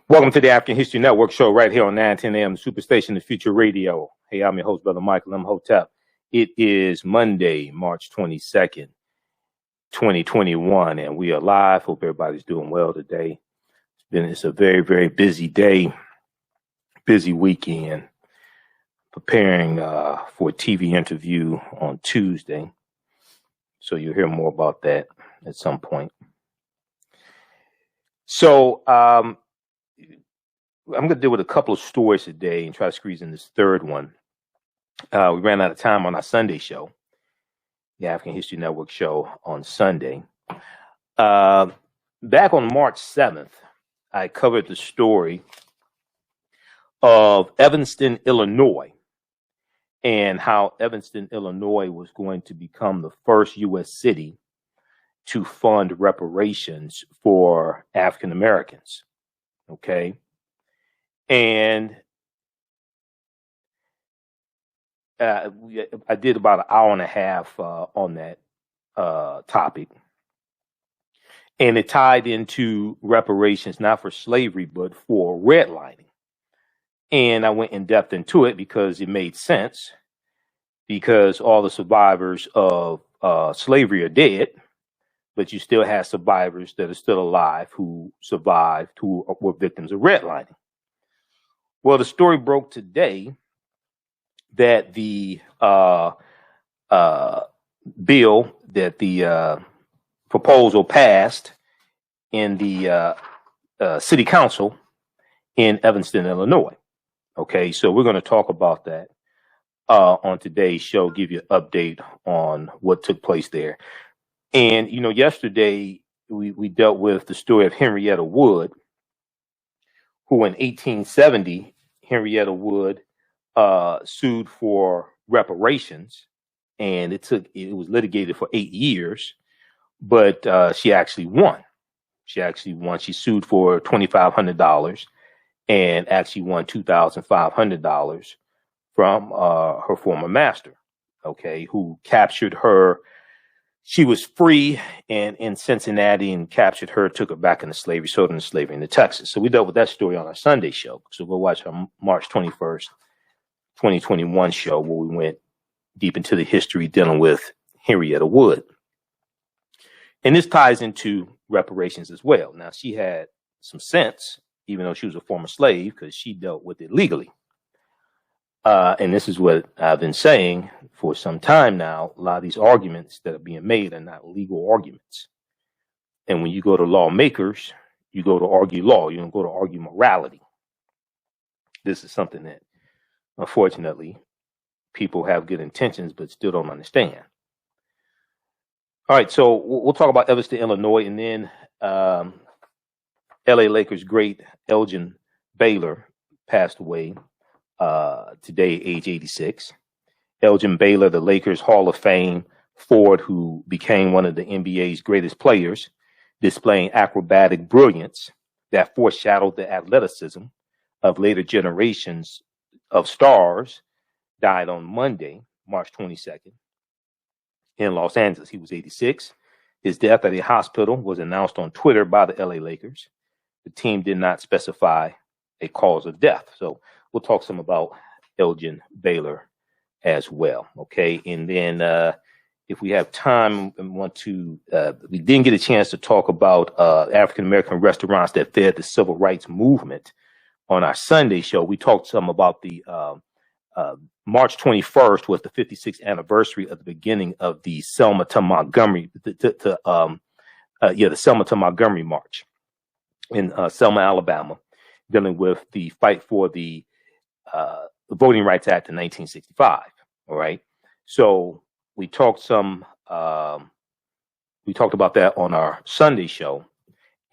Welcome to the African History Network show right here on 910 AM, Superstation, the Future Radio. Hey, I'm your host, Brother Michael Imhotep. It is Monday, March 22nd, 2021, and we are live. Hope everybody's doing well today. It's a very, very busy day, busy weekend, preparing for a TV interview on Tuesday. So you'll hear more about that at some point. So, I'm going to deal with a couple of stories today and try to squeeze in this third one. We ran out of time on our Sunday show, the African History Network show on Sunday. Back on March 7th, I covered the story of Evanston, Illinois, and how Evanston, Illinois was going to become the first U.S. city to fund reparations for African Americans. Okay. And I did about an hour and a half on that topic. And it tied into reparations, not for slavery, but for redlining. And I went in depth into it because it made sense, because all the survivors of slavery are dead, but you still have survivors that are still alive who survived, who were victims of redlining. Well, the story broke today that the bill, that the proposal passed in the city council in Evanston, Illinois. Okay, so we're going to talk about that on today's show, give you an update on what took place there. And, you know, yesterday we dealt with the story of Henrietta Wood, who in 1870, Henrietta Wood sued for reparations, and it was litigated for 8 years, but she actually won. She sued for $2,500 and actually won $2,500 from her former master, okay, who captured her. She was free and in Cincinnati and captured her, took her back into slavery, sold her into slavery into Texas. So we dealt with that story on our Sunday show. So go watch our March 21st, 2021 show, where we went deep into the history dealing with Henrietta Wood. And this ties into reparations as well. Now, she had some sense, even though she was a former slave, because she dealt with it legally. And this is what I've been saying for some time now. A lot of these arguments that are being made are not legal arguments. And when you go to lawmakers, you go to argue law. You don't go to argue morality. This is something that, unfortunately, people have good intentions but still don't understand. All right, so we'll talk about Evanston, Illinois, and then LA Lakers great Elgin Baylor passed away today, age 86. Elgin Baylor, the Lakers Hall of Fame forward who became one of the NBA's greatest players, displaying acrobatic brilliance that foreshadowed the athleticism of later generations of stars, died on Monday, March 22nd, in Los Angeles. He was 86. His death at a hospital was announced on Twitter by the LA Lakers. The team did not specify a cause of death. So we'll talk some about Elgin Baylor as well. Okay. And then if we have time and want to, we didn't get a chance to talk about African-American restaurants that fed the civil rights movement on our Sunday show. We talked some about the March 21st was the 56th anniversary of the beginning of the Selma to Montgomery, the Selma to Montgomery March in Selma, Alabama, dealing with the fight for the Voting Rights Act in 1965. All right. So we talked about that on our Sunday show.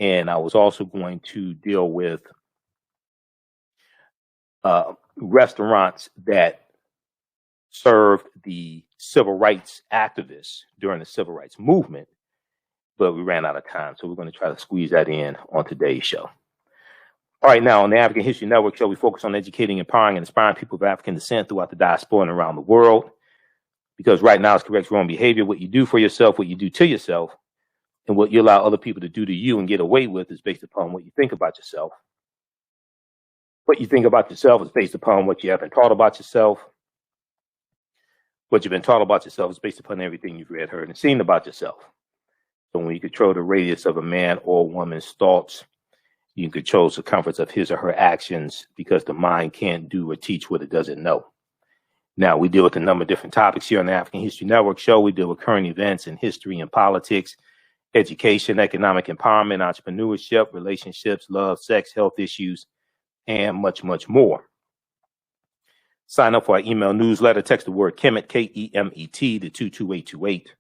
And I was also going to deal with restaurants that served the civil rights activists during the civil rights movement, but we ran out of time. So we're going to try to squeeze that in on today's show. All right, now on the African History Network show, we focus on educating, empowering, and inspiring people of African descent throughout the diaspora and around the world. Because right now it's correct wrong behavior. What you do for yourself, what you do to yourself, and what you allow other people to do to you and get away with is based upon what you think about yourself What you think about yourself is based upon what you have been taught about yourself. What you've been taught about yourself is based upon everything you've read, heard, and seen about yourself. So when you control the radius of a man or woman's thoughts, you can control the circumference of his or her actions, because the mind can't do or teach what it doesn't know. Now, we deal with a number of different topics here on the African History Network show. We deal with current events in history and politics, education, economic empowerment, entrepreneurship, relationships, love, sex, health issues, and much, much more. Sign up for our email newsletter. Text the word Kemet, K-E-M-E-T, to 22828.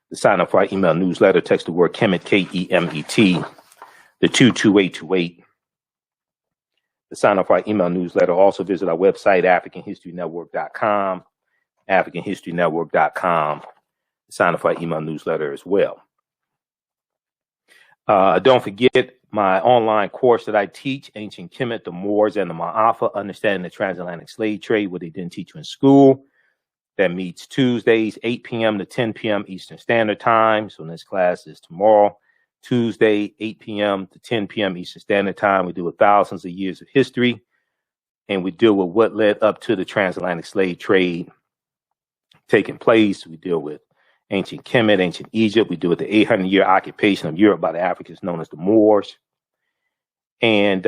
To sign up for our email newsletter, text the word Kemet, K-E-M-E-T, to 22828. To sign up for our email newsletter, also visit our website, AfricanHistoryNetwork.com, AfricanHistoryNetwork.com. Sign up for our email newsletter as well. Don't forget my online course that I teach, Ancient Kemet, the Moors, and the Maafa, Understanding the Transatlantic Slave Trade, what they didn't teach you in school. That meets Tuesdays, 8 p.m. to 10 p.m. Eastern Standard Time. So this class is tomorrow, Tuesday, 8 p.m. to 10 p.m. Eastern Standard Time. We deal with thousands of years of history, and we deal with what led up to the transatlantic slave trade taking place. We deal with ancient Kemet, ancient Egypt. We deal with the 800-year occupation of Europe by the Africans known as the Moors, and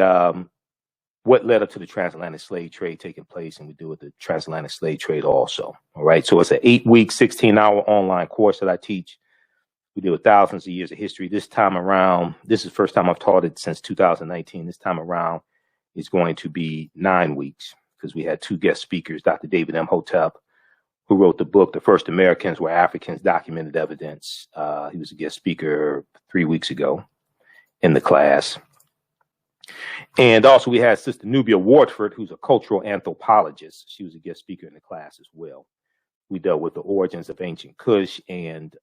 what led up to the transatlantic slave trade taking place. And we deal with the transatlantic slave trade also. All right. So it's an 8-week, 16-hour online course that I teach. We deal with thousands of years of history. This time around, this is the first time I've taught it since 2019. This time around is going to be 9 weeks, because we had 2 guest speakers, Dr. David Imhotep, who wrote the book, The First Americans Were Africans, Documented Evidence. He was a guest speaker 3 weeks ago in the class. And also we had Sister Nubia Wardford, who's a cultural anthropologist. She was a guest speaker in the class as well. We dealt with the origins of ancient Kush and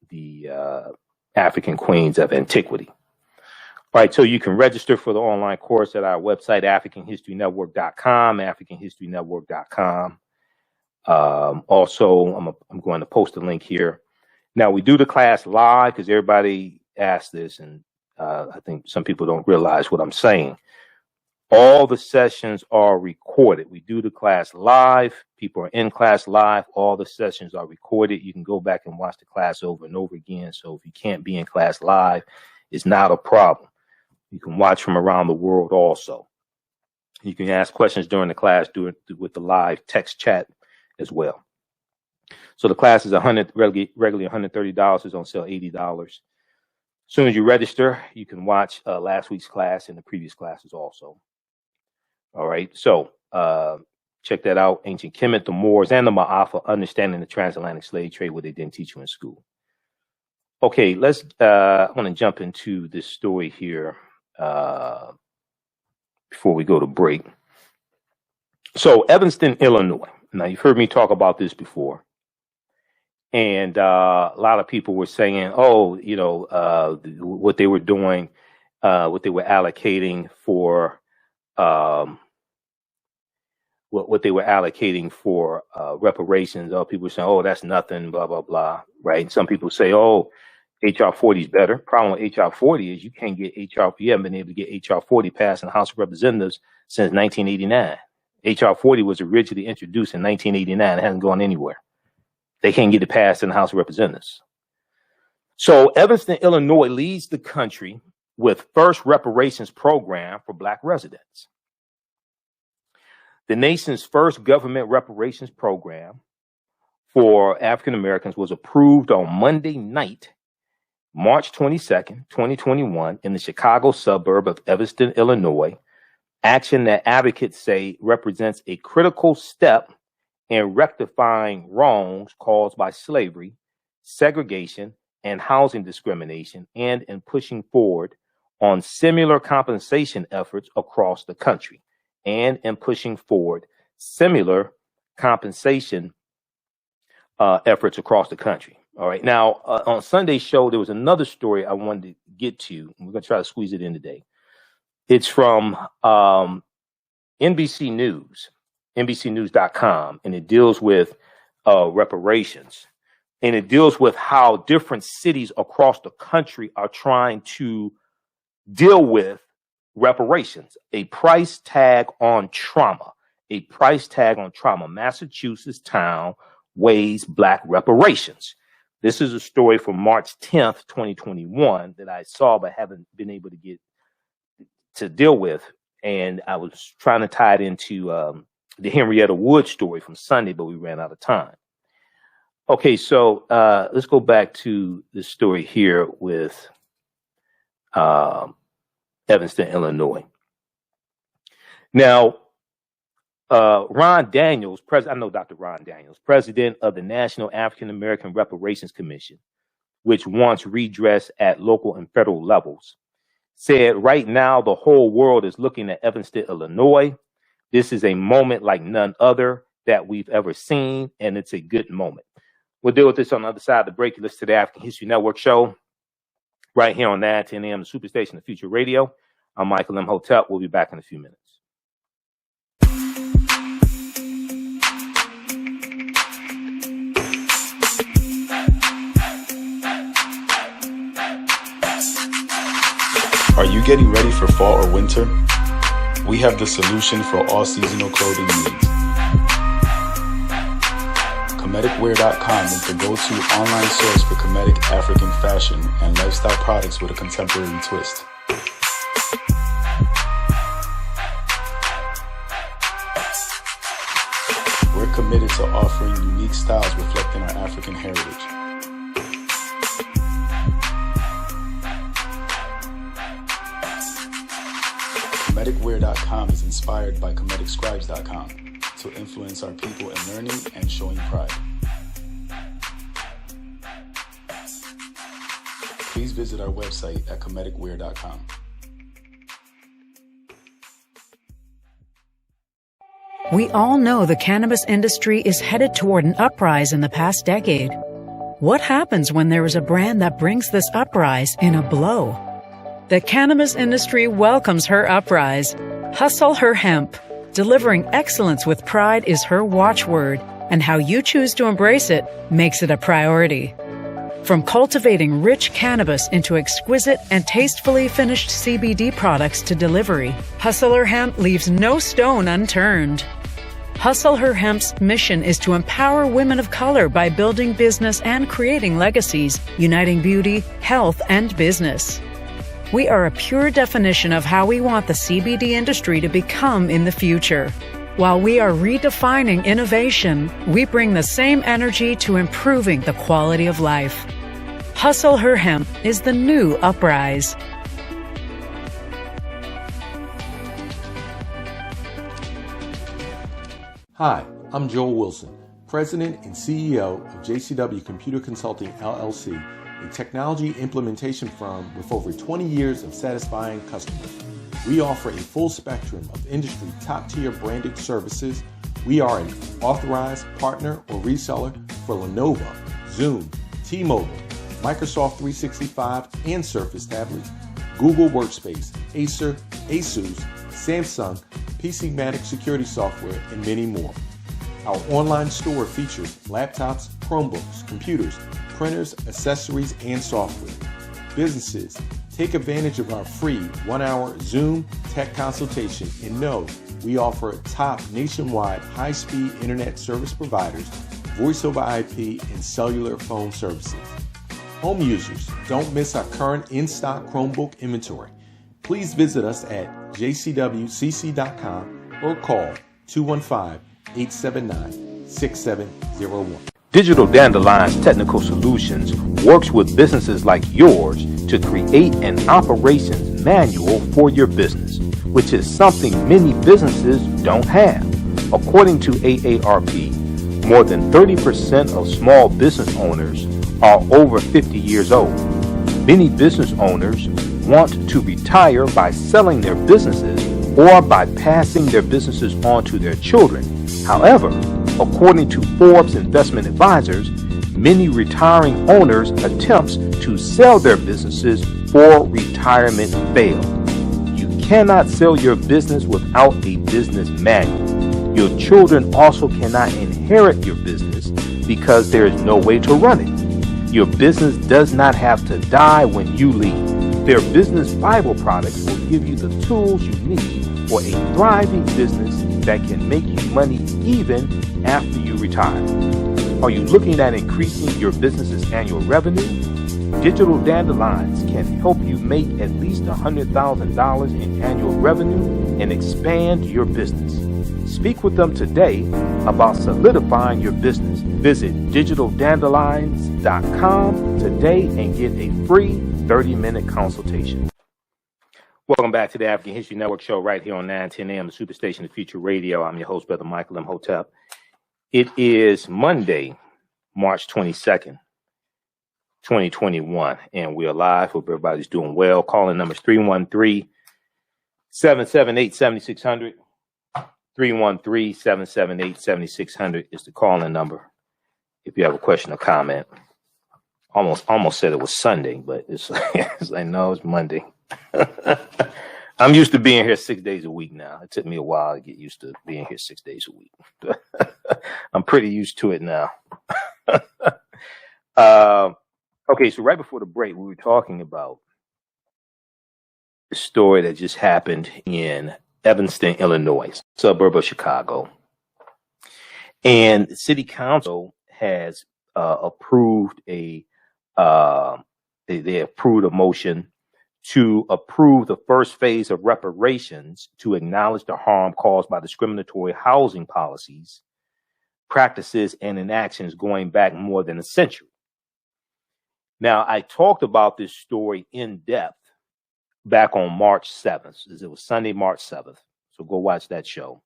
the African queens of antiquity. All right, so you can register for the online course at our website, AfricanHistoryNetwork.com, AfricanHistoryNetwork.com. Also, I'm going to post a link here. Now, we do the class live because everybody asked this, and I think some people don't realize what I'm saying. All the sessions are recorded. We do the class live. People are in class live. All the sessions are recorded. You can go back and watch the class over and over again. So if you can't be in class live, it's not a problem. You can watch from around the world also. You can ask questions during the class, do it with the live text chat as well. So the class is regularly $130. It's on sale $80. As soon as you register, you can watch last week's class and the previous classes also. All right, so check that out. Ancient Kemet, the Moors, and the Maafa, Understanding the Transatlantic Slave Trade, what they didn't teach you in school. Okay, I want to jump into this story here before we go to break. So Evanston, Illinois. Now, you've heard me talk about this before. And a lot of people were saying, oh, you know, what they were doing, what they were allocating for, what they were allocating for reparations. Oh, people were saying, oh, that's nothing, blah, blah, blah, right? And some people say, oh, HR 40 is better. Problem with HR 40 is you haven't been able to get HR 40 passed in the House of Representatives since 1989. HR 40 was originally introduced in 1989. It hasn't gone anywhere. They can't get it passed in the House of Representatives. So Evanston, Illinois leads the country with first reparations program for Black residents. The nation's first government reparations program for African Americans was approved on Monday night, March 22nd, 2021, in the Chicago suburb of Evanston, Illinois, action that advocates say represents a critical step in rectifying wrongs caused by slavery, segregation, and housing discrimination, and in pushing forward on similar compensation efforts across the country. Efforts across the country. All right. Now, on Sunday's show, there was another story I wanted to get to. We're going to try to squeeze it in today. It's from NBC News, NBCnews.com, and it deals with reparations. And it deals with how different cities across the country are trying to deal with reparations, a price tag on trauma. A price tag on trauma. Massachusetts town weighs Black reparations. This is a story from March 10th, 2021 that I saw but haven't been able to get to deal with. And I was trying to tie it into the Henrietta Wood story from Sunday, but we ran out of time. Okay, so let's go back to this story here with Evanston, Illinois. Now, Ron Daniels, I know Dr. Ron Daniels, president of the National African American Reparations Commission, which wants redress at local and federal levels, said right now the whole world is looking at Evanston, Illinois. This is a moment like none other that we've ever seen, and it's a good moment. We'll deal with this on the other side of the break. You listen to the African History Network show right here on that 10 a.m. the Superstation of Future Radio. I'm Michael Imhotep. We'll be back in a few minutes. Are you getting ready for fall or winter? We have the solution for all seasonal clothing needs. Kemeticwear.com is the go-to online source for Kemetic African fashion and lifestyle products with a contemporary twist. We're committed to offering unique styles reflecting our African heritage. Kemeticwear.com is inspired by KemeticScribes.com to influence our people in learning and showing pride. Please visit our website at Kemeticwear.com. We all know the cannabis industry is headed toward an uprise in the past decade. What happens when there is a brand that brings this uprise in a blow? The cannabis industry welcomes her uprise. Hustle her hemp. Delivering excellence with pride is her watchword, and how you choose to embrace it makes it a priority. From cultivating rich cannabis into exquisite and tastefully finished CBD products to delivery, Hustle Her Hemp leaves no stone unturned. Hustle Her Hemp's mission is to empower women of color by building business and creating legacies, uniting beauty, health, and business. We are a pure definition of how we want the CBD industry to become in the future. While we are redefining innovation, we bring the same energy to improving the quality of life. Hustle Her Hemp is the new uprise. Hi, I'm Joel Wilson, President and CEO of JCW Computer Consulting, LLC, a technology implementation firm with over 20 years of satisfying customers. We offer a full spectrum of industry top-tier branded services. We are an authorized partner or reseller for Lenovo, Zoom, T-Mobile, Microsoft 365 and Surface tablets, Google Workspace, Acer, Asus, Samsung, PCmatic security software, and many more. Our online store features laptops, Chromebooks, computers, printers, accessories, and software. Businesses, take advantage of our free 1-hour Zoom tech consultation and know we offer top nationwide high-speed internet service providers, voice over IP, and cellular phone services. Home users, don't miss our current in-stock Chromebook inventory. Please visit us at jcwcc.com or call 215-879-6701. Digital Dandelion's Technical Solutions works with businesses like yours to create an operations manual for your business, which is something many businesses don't have. According to AARP, more than 30% of small business owners are over 50 years old. Many business owners want to retire by selling their businesses or by passing their businesses on to their children. However, according to Forbes Investment Advisors, many retiring owners' attempts to sell their businesses for retirement fail. You cannot sell your business without a business manual. Your children also cannot inherit your business because there is no way to run it. Your business does not have to die when you leave. Their business Bible products will give you the tools you need for a thriving business that can make you money even after you retire. Are you looking at increasing your business's annual revenue? Digital Dandelions can help you make at least $100,000 in annual revenue and expand your business. Speak with them today about solidifying your business. Visit digitaldandelions.com today and get a free 30-minute consultation. Welcome back to the African History Network show right here on 910 AM, the Superstation of Future Radio. I'm your host, Brother Michael Imhotep. It is Monday, March 22nd, 2021, and we're live. Hope everybody's doing well. Calling numbers 313-778-7600. 313-778-7600 is the calling number if you have a question or comment. Almost said it was Sunday, but it's like no, it's Monday. I'm used to being here 6 days a week now. It took me a while to get used to being here 6 days a week. I'm pretty used to it now. Okay, so right before the break, we were talking about the story that just happened in Evanston, Illinois, suburb of Chicago. And the city council has approved they approved a motion to approve the first phase of reparations to acknowledge the harm caused by discriminatory housing policies, practices, and inactions going back more than a century. Now, I talked about this story in depth back on March 7th. It was Sunday, March 7th. So go watch that show.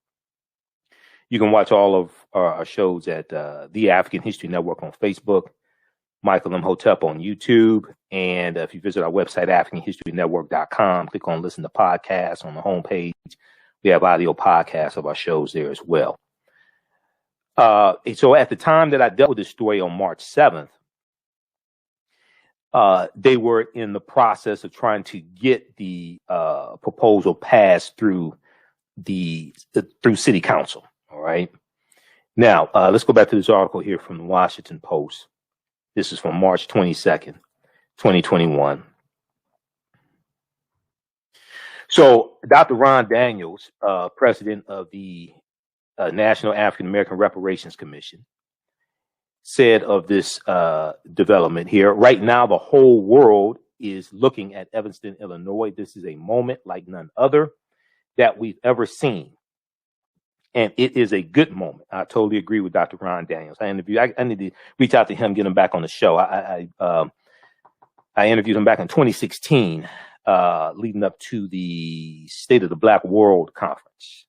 You can watch all of our shows at the African History Network on Facebook, Michael Imhotep on YouTube. And if you visit our website, AfricanHistoryNetwork.com, click on Listen to Podcasts on the homepage. We have audio podcasts of our shows there as well. So at the time that I dealt with this story on March 7th, they were in the process of trying to get the proposal passed through through City Council. All right. Now, let's go back to this article here from the Washington Post. This is from March 22nd, 2021. So Dr. Ron Daniels, president of the National African American Reparations Commission, said of this development here, right now, the whole world is looking at Evanston, Illinois. This is a moment like none other that we've ever seen. And it is a good moment. I totally agree with Dr. Ron Daniels. I need to reach out to him, get him back on the show. I interviewed him back in 2016, leading up to the State of the Black World Conference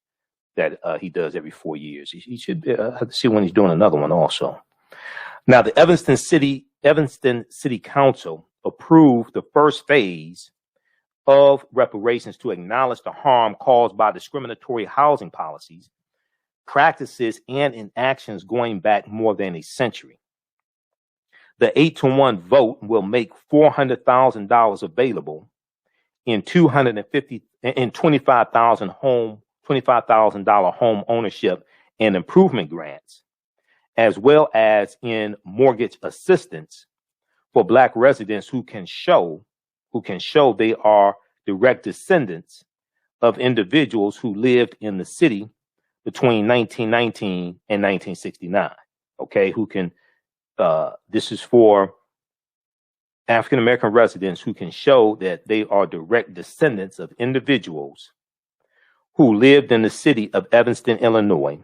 that he does every 4 years. He should have to see when he's doing another one also. Now, the Evanston City Council approved the first phase of reparations to acknowledge the harm caused by discriminatory housing policies, practices, and inactions going back more than a century. The 8-to-1 vote will make $400,000 available in $25,000 home ownership and improvement grants, as well as in mortgage assistance for Black residents who can show they are direct descendants of individuals who lived in the city between 1919 and 1969. Okay, this is for African American residents who can show that they are direct descendants of individuals who lived in the city of Evanston, Illinois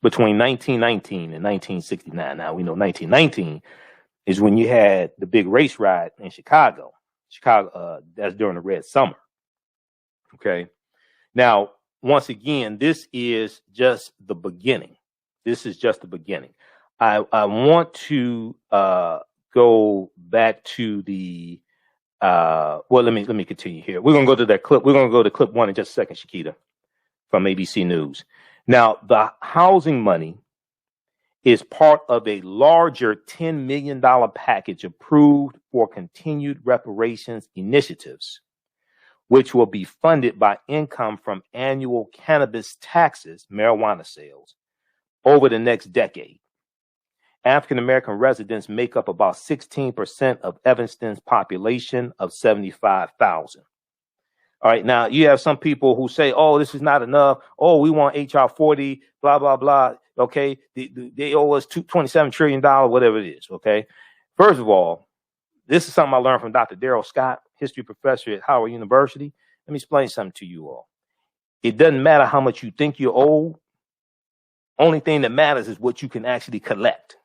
between 1919 and 1969. Now, we know 1919 is when you had the big race riot in Chicago. That's during the Red Summer. Okay. Now, once again, this is just the beginning. This is just the beginning. I want to go back to the let me continue here. We're gonna go to that clip. We're gonna go to clip one in just a second, Shakita, from ABC News. Now, the housing money is part of a larger $10 million package approved for continued reparations initiatives, which will be funded by income from annual cannabis taxes, marijuana sales, over the next decade. African American residents make up about 16% of Evanston's population of 75,000. All right, now you have some people who say, oh, this is not enough. Oh, we want HR 40, blah, blah, blah. Okay, they owe us $27 trillion, whatever it is. Okay, first of all, this is something I learned from Dr. Darrell Scott, history professor at Howard University. Let me explain something to you all. It doesn't matter how much you think you're owed. Only thing that matters is what you can actually collect.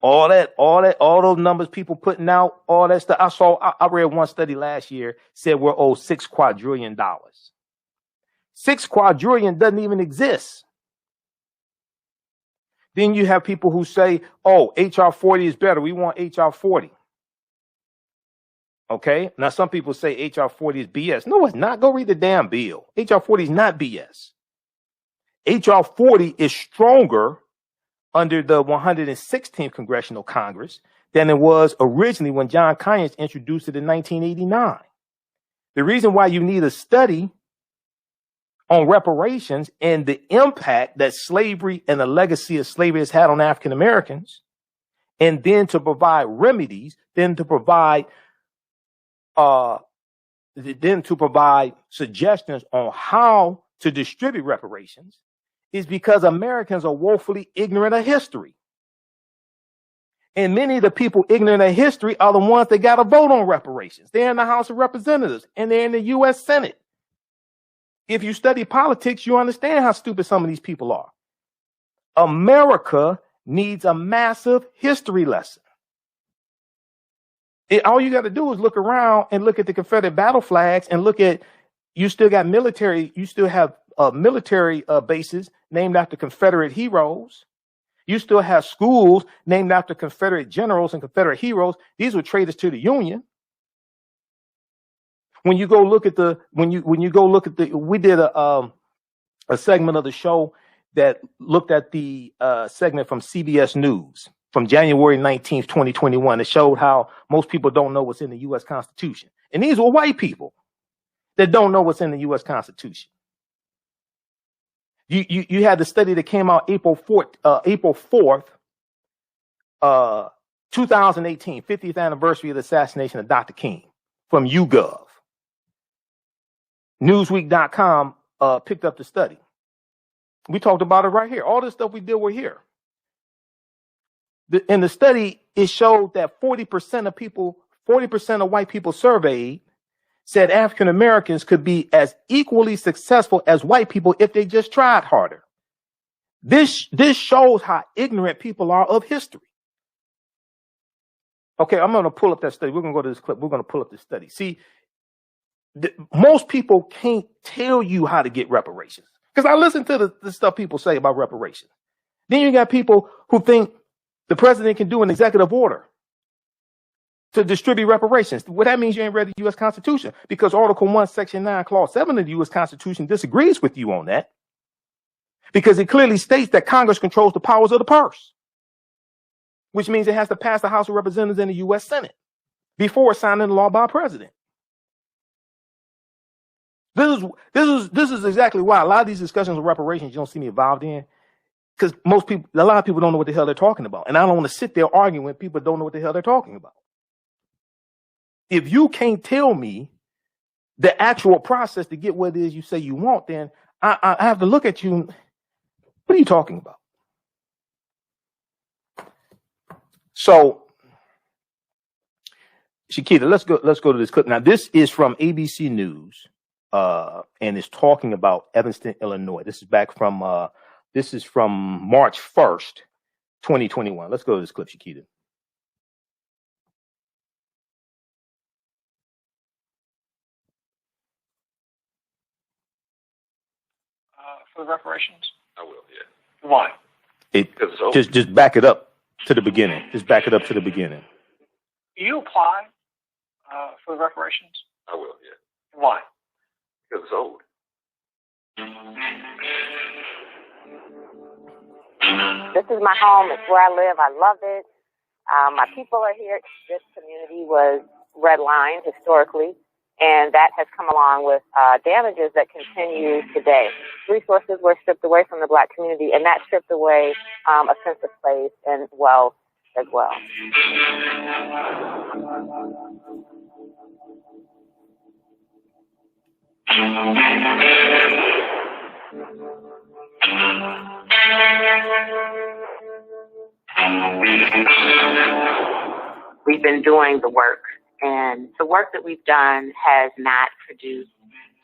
All those numbers people putting out, all that stuff. I read one study last year said we're owed $6 quadrillion. $6 quadrillion doesn't even exist. Then you have people who say, oh, HR 40 is better. We want HR 40. Okay. Now, some people say HR 40 is BS. No, it's not. Go read the damn bill. HR 40 is not BS. HR 40 is stronger under the 116th Congressional Congress than it was originally when John Conyers introduced it in 1989. The reason why you need a study on reparations and the impact that slavery and the legacy of slavery has had on African Americans, and then to provide remedies, then to provide suggestions on how to distribute reparations, is because Americans are woefully ignorant of history. And many of the people ignorant of history are the ones that got to vote on reparations. They're in the House of Representatives and they're in the U.S. Senate. If you study politics, you understand how stupid some of these people are. America needs a massive history lesson. All you got to do is look around and look at the Confederate battle flags and look at, you still got military, you still have military bases named after Confederate heroes. You still have schools named after Confederate generals and Confederate heroes. These were traitors to the Union. When you go look at we did a segment of the show that looked at the segment from CBS News from January 19th, 2021. It showed how most people don't know what's in the U.S. Constitution. And these were white people that don't know what's in the U.S. Constitution. You had the study that came out April 4th, 2018, 50th anniversary of the assassination of Dr. King from YouGov. Newsweek.com picked up the study. We talked about it right here. All this stuff we did were here. In the study, it showed that 40% of white people surveyed said African Americans could be as equally successful as white people if they just tried harder. This shows how ignorant people are of history. Okay, I'm going to pull up that study. We're going to go to this clip. We're going to pull up this study. See, most people can't tell you how to get reparations. Because I listen to the stuff people say about reparations. Then you got people who think the president can do an executive order to distribute reparations. Well, that means you ain't read the U.S. Constitution, because Article 1, Section 9, Clause 7 of the U.S. Constitution disagrees with you on that, because it clearly states that Congress controls the powers of the purse, which means it has to pass the House of Representatives and the U.S. Senate before signing the law by a president. This is exactly why a lot of these discussions of reparations you don't see me involved in, because a lot of people don't know what the hell they're talking about, and I don't want to sit there arguing when people don't know what the hell they're talking about. If you can't tell me the actual process to get what it is you say you want, then I have to look at you. What are you talking about? So, Shakita, let's go to this clip. Now, this is from ABC News, and it's talking about Evanston, Illinois. This is from March 1st, 2021. Let's go to this clip, Shakita. For the reparations? I will, yeah. Why? Just back it up to the beginning. Just back it up to the beginning. You apply for the reparations? I will, yeah. Why? Because it's old. This is my home. It's where I live. I love it. My people are here. This community was redlined historically. And that has come along with damages that continue today. Resources were stripped away from the Black community, and that stripped away a sense of place and wealth as well. We've been doing the work, and the work that we've done has not produced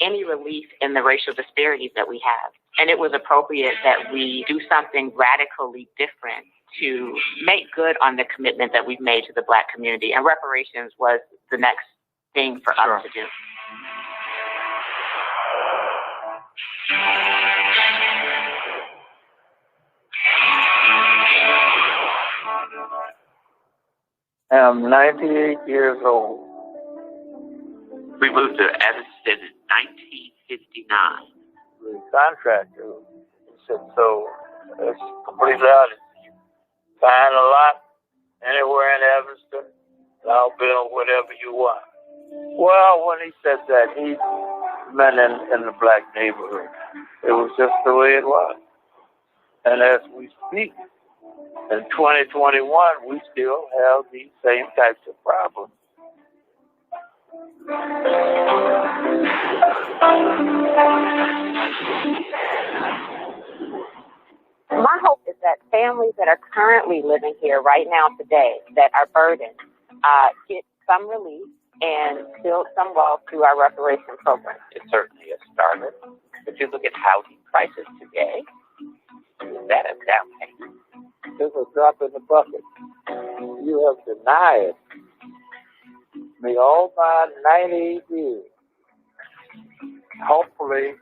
any relief in the racial disparities that we have. And it was appropriate that we do something radically different to make good on the commitment that we've made to the Black community. And reparations was the next thing for us to do. I'm 98 years old. We moved to Evanston in 1959. The contractor said, so it's completely honest. You find a lot anywhere in Evanston, I'll build whatever you want. Well, when he said that, he meant in the Black neighborhood. It was just the way it was. And as we speak, in 2021, we still have these same types of problems. My hope is that families that are currently living here right now today that are burdened get some relief and build some wealth through our reparation program. It's certainly a starter. If you look at housing prices today, that is down payment. It's a drop in the bucket. You have denied me all my 98 years. Hopefully,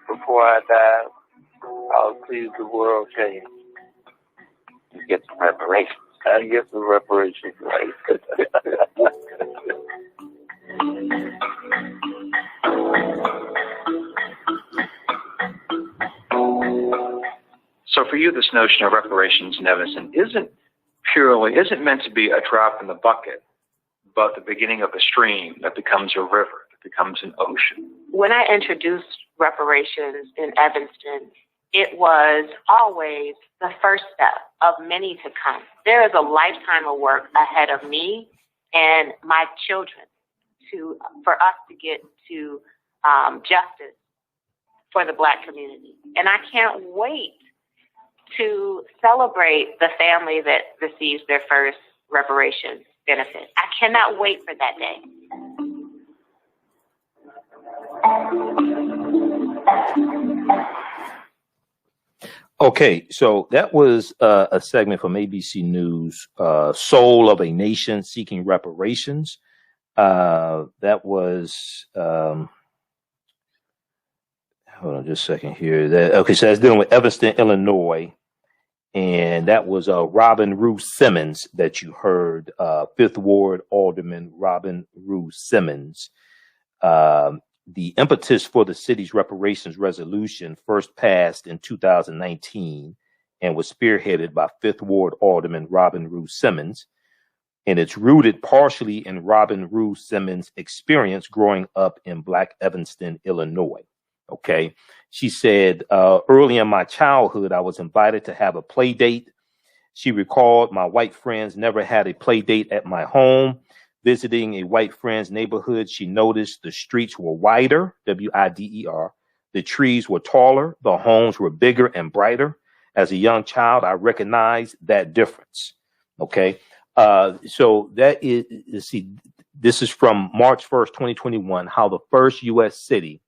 before I die, I'll see the world change. You get some reparations. I get some reparations, right? So for you, this notion of reparations in Evanston isn't meant to be a drop in the bucket, but the beginning of a stream that becomes a river, that becomes an ocean. When I introduced reparations in Evanston, it was always the first step of many to come. There is a lifetime of work ahead of me and my children for us to get to justice for the Black community. And I can't wait to celebrate the family that receives their first reparations benefit. I cannot wait for that day. Okay, so that was a segment from ABC News, Soul of a Nation Seeking Reparations. That was, hold on just a second here. Okay, so that's dealing with Evanston, Illinois. And that was Robin Rue Simmons that you heard, Fifth Ward Alderman Robin Rue Simmons. The impetus for the city's reparations resolution first passed in 2019 and was spearheaded by Fifth Ward Alderman Robin Rue Simmons. And it's rooted partially in Robin Rue Simmons' experience growing up in Black Evanston, Illinois. Okay. She said, early in my childhood, I was invited to have a play date. She recalled my white friends never had a play date at my home. Visiting a white friend's neighborhood, she noticed the streets were wider, W-I-D-E-R. The trees were taller. The homes were bigger and brighter. As a young child, I recognized that difference. Okay. So that is, let's see, this is from March 1st, 2021, how the first U.S. city,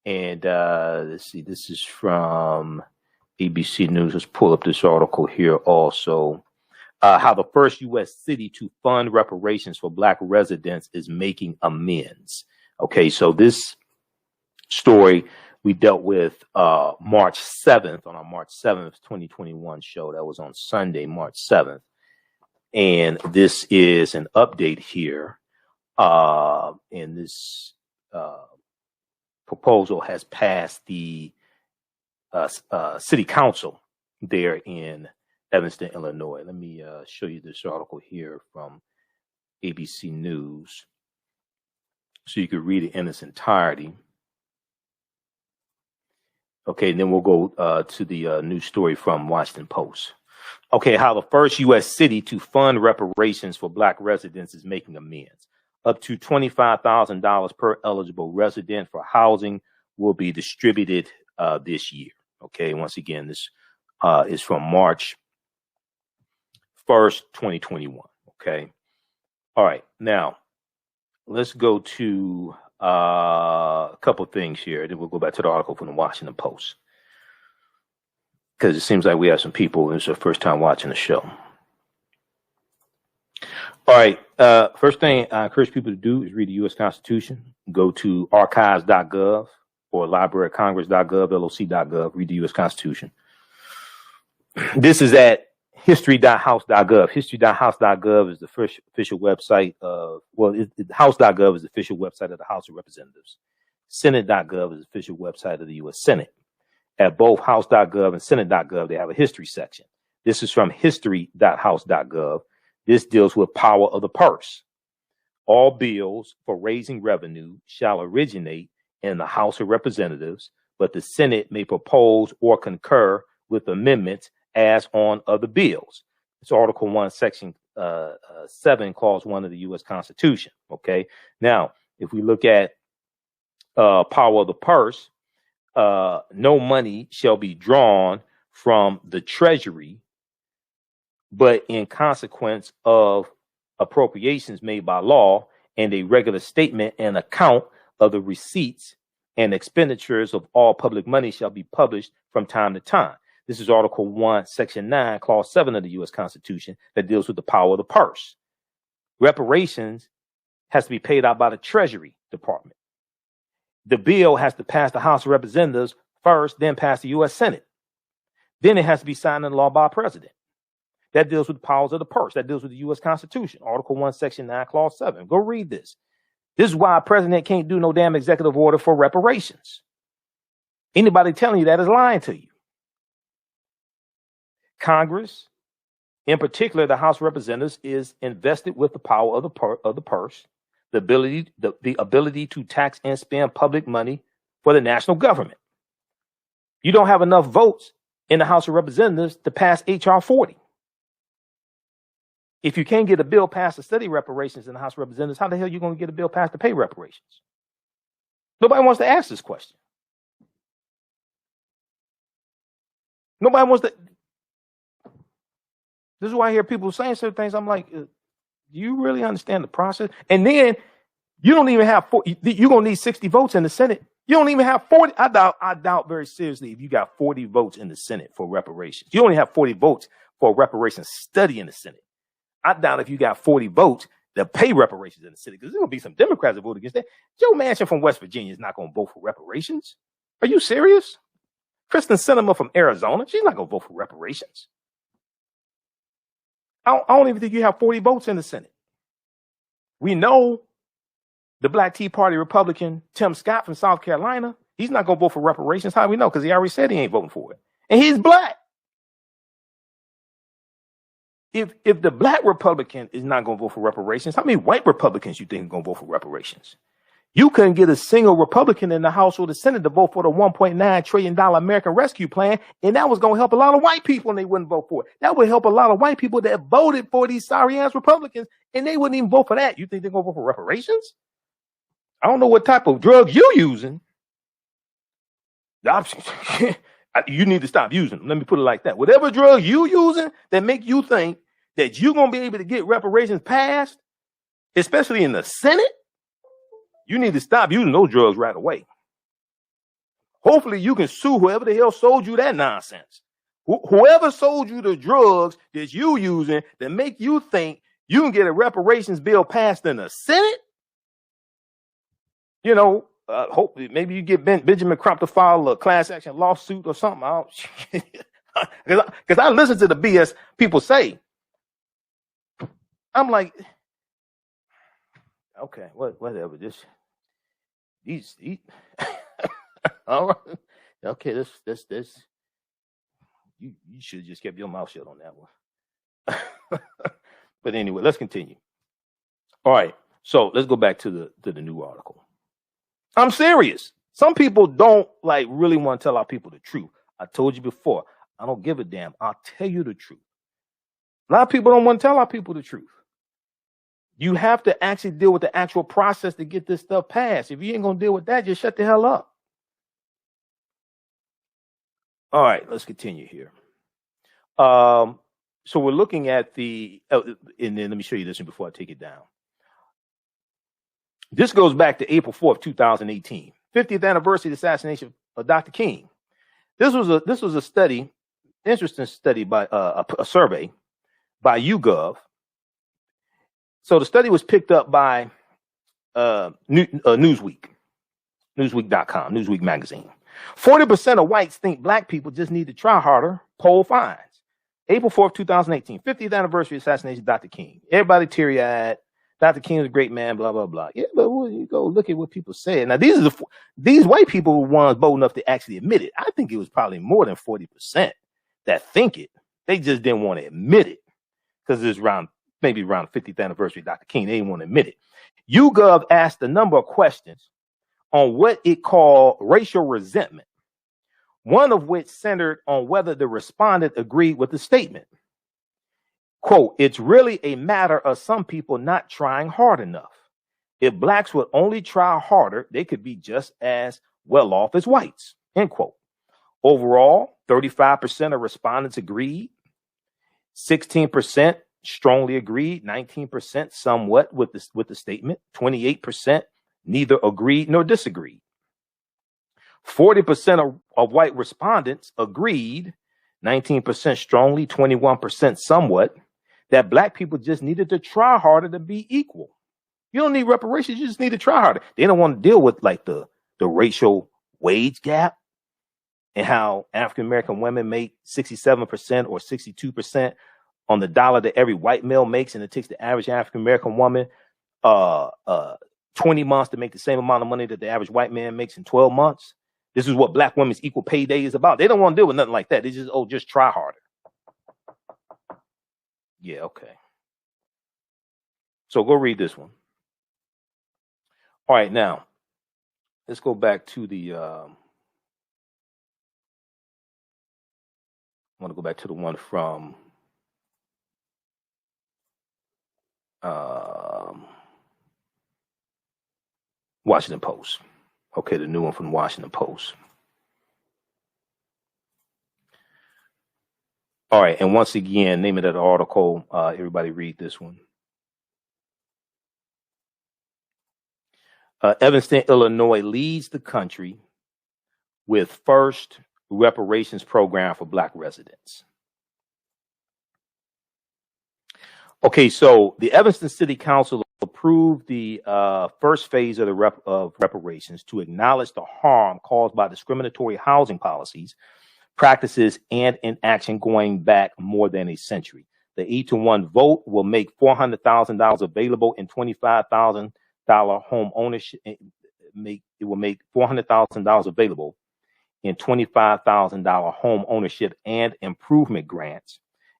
and let's see, this is from ABC News. Let's pull up this article here also. How the first U.S. city to fund reparations for Black residents is making amends. Okay, so this story we dealt with March 7th on our March 7th, 2021 show. That was on Sunday, March 7th. And this is an update here. And this proposal has passed the city council there in Evanston, Illinois. Let me show you this article here from ABC News. so you could read it in its entirety. Okay, and then we'll go to the news story from Washington Post. Okay, how the first U.S. city to fund reparations for Black residents is making amends. Up to $25,000 per eligible resident for housing will be distributed this year. Okay, once again, this is from March 1st, 2021. Okay, all right, now let's go to a couple things here. Then we'll go back to the article from the Washington Post, because it seems like we have some people, it's their first time watching the show. All right. First thing I encourage people to do is read the U.S. Constitution. Go to archives.gov or libraryofcongress.gov, loc.gov. Read the U.S. Constitution. This is at history.house.gov. History.house.gov is the first official website of, house.gov is the official website of the House of Representatives. Senate.gov is the official website of the U.S. Senate. At both house.gov and senate.gov, they have a history section. This is from history.house.gov. This deals with power of the purse. All bills for raising revenue shall originate in the House of Representatives, but the Senate may propose or concur with amendments as on other bills. It's Article 1, Section 7, Clause 1 of the U.S. Constitution. Okay. Now, if we look at power of the purse, no money shall be drawn from the Treasury, but in consequence of appropriations made by law and a regular statement and account of the receipts and expenditures of all public money shall be published from time to time. This is Article 1, Section 9, Clause 7 of the U.S. Constitution that deals with the power of the purse. Reparations has to be paid out by the Treasury Department. The bill has to pass the House of Representatives first, then pass the U.S. Senate. Then it has to be signed into law by a president. That deals with the powers of the purse. That deals with the U.S. Constitution. Article 1, Section 9, Clause 7. Go read this. This is why a president can't do no damn executive order for reparations. Anybody telling you that is lying to you. Congress, in particular the House of Representatives, is invested with the power of the purse, the ability to tax and spend public money for the national government. You don't have enough votes in the House of Representatives to pass H.R. 40. If you can't get a bill passed to study reparations in the House of Representatives, how the hell are you going to get a bill passed to pay reparations? Nobody wants to ask this question. Nobody wants to. This is why I hear people saying certain things. I'm like, do you really understand the process? And then you don't even have 40. You're going to need 60 votes in the Senate. You don't even have 40. I doubt very seriously if you got 40 votes in the Senate for reparations. You only have 40 votes for reparations study in the Senate. I doubt if you got 40 votes to pay reparations in the Senate, because there's going to be some Democrats that vote against that. Joe Manchin from West Virginia is not going to vote for reparations. Are you serious? Kristen Sinema from Arizona, she's not going to vote for reparations. I don't even think you have 40 votes in the Senate. We know the Black Tea Party Republican Tim Scott from South Carolina, he's not going to vote for reparations. How do we know? Because he already said he ain't voting for it. And he's black. If the black Republican is not going to vote for reparations, how many white Republicans you think are going to vote for reparations? You couldn't get a single Republican in the House or the Senate to vote for the $1.9 trillion American Rescue Plan, and that was going to help a lot of white people, and they wouldn't vote for it. That would help a lot of white people that voted for these sorry-ass Republicans, and they wouldn't even vote for that. You think they're going to vote for reparations? I don't know what type of drug you're using. You need to stop using them. Let me put it like that. Whatever drug you're using that make you think that you're going to be able to get reparations passed, especially in the Senate, you need to stop using those drugs right away. Hopefully you can sue whoever the hell sold you that nonsense. Whoever sold you the drugs that you using that make you think you can get a reparations bill passed in the Senate. You know, hopefully maybe you get Benjamin Crump to file a class action lawsuit or something. Because I listen to the BS people say. I'm like, okay, whatever. These all right. Okay, this. You should have just kept your mouth shut on that one. But anyway, let's continue. All right. So let's go back to the new article. I'm serious. Some people don't like really want to tell our people the truth. I told you before, I don't give a damn. I'll tell you the truth. A lot of people don't want to tell our people the truth. You have to actually deal with the actual process to get this stuff passed. If you ain't going to deal with that, just shut the hell up. All right, let's continue here. So we're looking at and then let me show you this one before I take it down. This goes back to April 4th, 2018, 50th anniversary of the assassination of Dr. King. This was a study, interesting study by a survey by YouGov. So the study was picked up by Newsweek, Newsweek.com, Newsweek magazine. 40% of whites think black people just need to try harder. Poll finds. April 4th, 2018, 50th anniversary of assassination of Dr. King. Everybody teary-eyed. Dr. King is a great man, blah, blah, blah. Yeah, but you go look at what people say. Now, these white people were ones bold enough to actually admit it. I think it was probably more than 40% that think it. They just didn't want to admit it because it's maybe around 50th anniversary of Dr. King. They didn't want to admit it. YouGov asked a number of questions on what it called racial resentment, one of which centered on whether the respondent agreed with the statement. Quote, it's really a matter of some people not trying hard enough. If blacks would only try harder, they could be just as well off as whites, end quote. Overall, 35% of respondents agreed, 16% strongly agreed, 19% somewhat with the statement, 28% neither agreed nor disagreed. 40% of white respondents agreed, 19% strongly, 21% somewhat, that black people just needed to try harder to be equal. You don't need reparations, you just need to try harder. They don't want to deal with like the racial wage gap and how African American women make 67% or 62% on the dollar that every white male makes, and it takes the average African American woman 20 months to make the same amount of money that the average white man makes in 12 months. This is what Black women's equal pay day is about. They don't want to deal with nothing like that. They just try harder. Yeah, okay. So go read this one. All right, now let's go back to the I want to go back to the one from Washington Post. Okay, the new one from Washington Post. All right, and once again, name of that article. Everybody read this one. Evanston, Illinois leads the country with first reparations program for Black residents. Okay, so the Evanston City Council approved the first phase of reparations to acknowledge the harm caused by discriminatory housing policies, practices, and inaction going back more than a century. The 8-to-1 vote will make $400,000 available in $25,000 home ownership. It will make $400,000 available in $25,000 home ownership and improvement grants,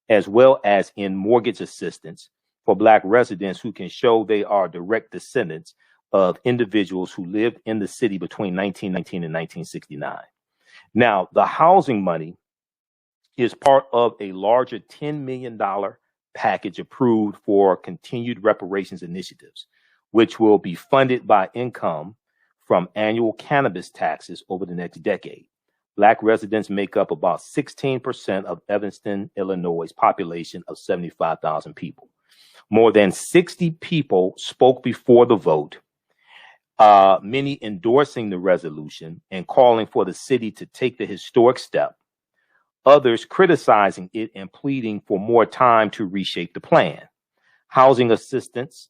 as well as in mortgage assistance for Black residents who can show they are direct descendants of individuals who lived in the city between 1919 and 1969. Now, the housing money is part of a larger $10 million package approved for continued reparations initiatives, which will be funded by income from annual cannabis taxes over the next decade. Black residents make up about 16% of Evanston, Illinois' population of 75,000 people. More than 60 people spoke before the vote, many endorsing the resolution and calling for the city to take the historic step, others criticizing it and pleading for more time to reshape the plan. Housing assistance,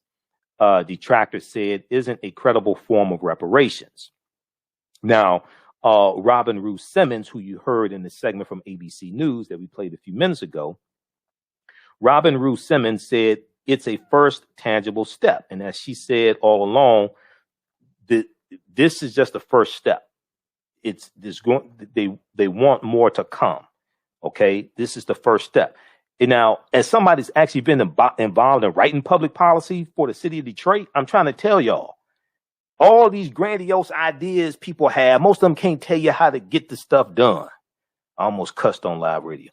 detractors said, isn't a credible form of reparations. Now, Robin Rue Simmons, who you heard in the segment from ABC News that we played a few minutes ago, Robin Rue Simmons said it's a first tangible step. And as she said all along, this is just the first step. They want more to come. Okay, this is the first step. And now, as somebody that's actually been involved in writing public policy for the city of Detroit, I'm trying to tell y'all, all these grandiose ideas people have, most of them can't tell you how to get the stuff done. I almost cussed on live radio.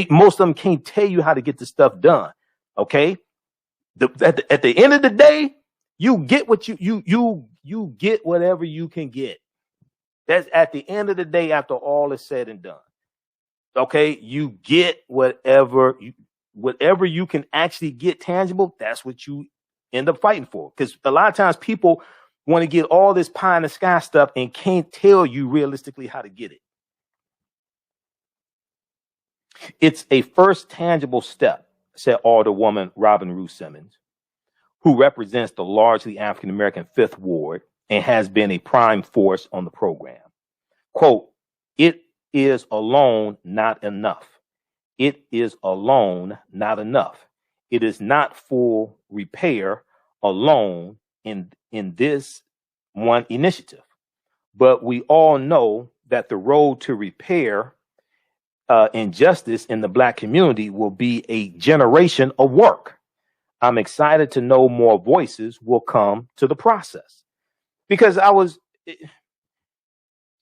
Most of them can't tell you how to get the stuff done. Okay. At the end of the day, you get what you get whatever you can get. That's at the end of the day, after all is said and done. Okay, you get whatever you can actually get tangible. That's what you end up fighting for. Because a lot of times people want to get all this pie in the sky stuff and can't tell you realistically how to get it. It's a first tangible step, said Alderwoman Robin Ruth Simmons, who represents the largely African-American Fifth Ward and has been a prime force on the program. Quote, "It is alone not enough. It is alone not enough. It is not full repair alone in this one initiative. But we all know that the road to repair injustice in the Black community will be a generation of work. I'm excited to know more voices will come to the process." Because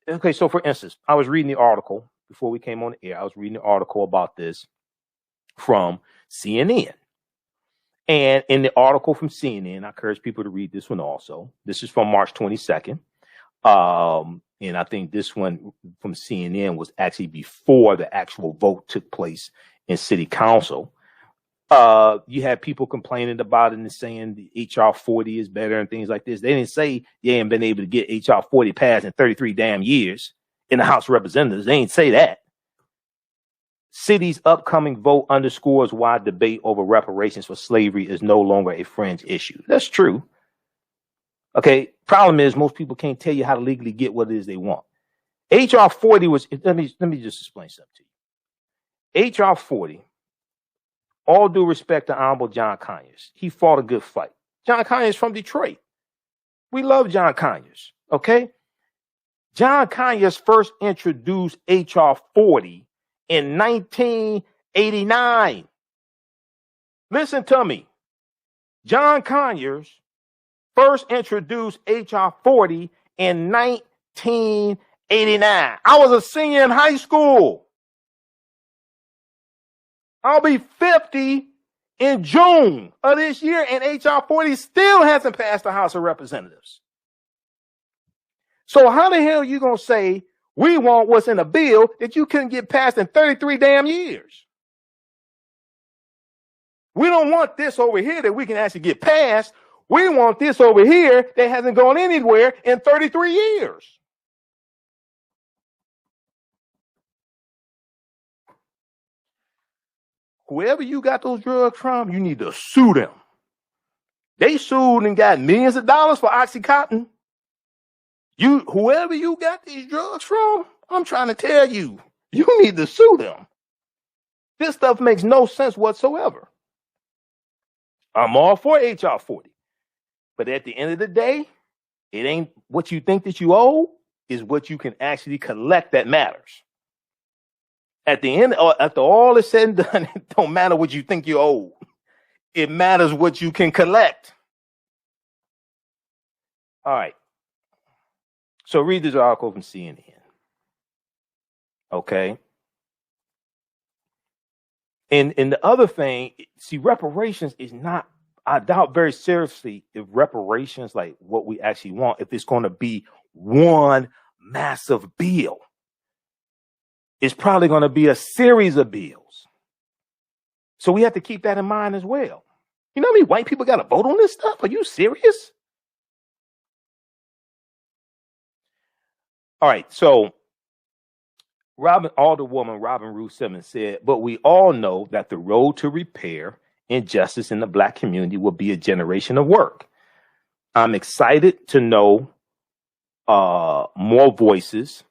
okay, so for instance, I was reading the article before we came on the air. I was reading the article about this from CNN. And in the article from CNN, I encourage people to read this one also. This is from March 22nd. And I think this one from CNN was actually before the actual vote took place in city council. You had people complaining about it and saying the HR 40 is better and things like this. They didn't say they ain't been able to get HR 40 passed in 33 damn years in the House of Representatives. They ain't say that. City's upcoming vote underscores why debate over reparations for slavery is no longer a fringe issue. That's true. Okay. Problem is most people can't tell you how to legally get what it is they want. HR 40 was, let me just explain something to you. HR 40, all due respect to Honorable John Conyers, he fought a good fight. John Conyers from Detroit. We love John Conyers. Okay. John Conyers first introduced HR 40 in 1989. Listen to me. John Conyers first introduced HR 40 in 1989. I was a senior in high school. I'll be 50 in June of this year, and HR 40 still hasn't passed the House of Representatives. So how the hell are you going to say we want what's in a bill that you couldn't get passed in 33 damn years? We don't want this over here that we can actually get passed. We want this over here that hasn't gone anywhere in 33 years. Whoever you got those drugs from, you need to sue them. They sued and got millions of dollars for Oxycontin. Whoever you got these drugs from, I'm trying to tell you, you need to sue them. This stuff makes no sense whatsoever. I'm all for HR 40. But at the end of the day, it ain't what you think that you owe, is what you can actually collect that matters. At the end, after all is said and done, it don't matter what you think you owe. It matters what you can collect. All right. So read this article from CNN. Okay. And the other thing, see, reparations is not, I doubt very seriously if reparations, like what we actually want, if it's going to be one massive bill. It's probably going to be a series of bills. So we have to keep that in mind as well. You know how many white people got to vote on this stuff? Are you serious? All right. So Alderwoman Robin Ruth Simmons said, but we all know that the road to repair injustice in the Black community will be a generation of work. I'm excited to know more voices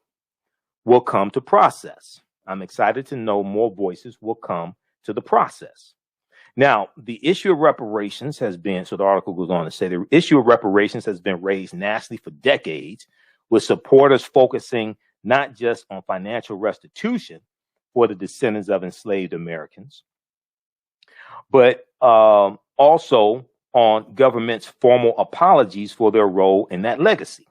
will come to process. I'm excited to know more voices will come to the process. Now, the issue of reparations has been, so the article goes on to say, the issue of reparations has been raised nationally for decades, with supporters focusing not just on financial restitution for the descendants of enslaved Americans, but also on government's formal apologies for their role in that legacy.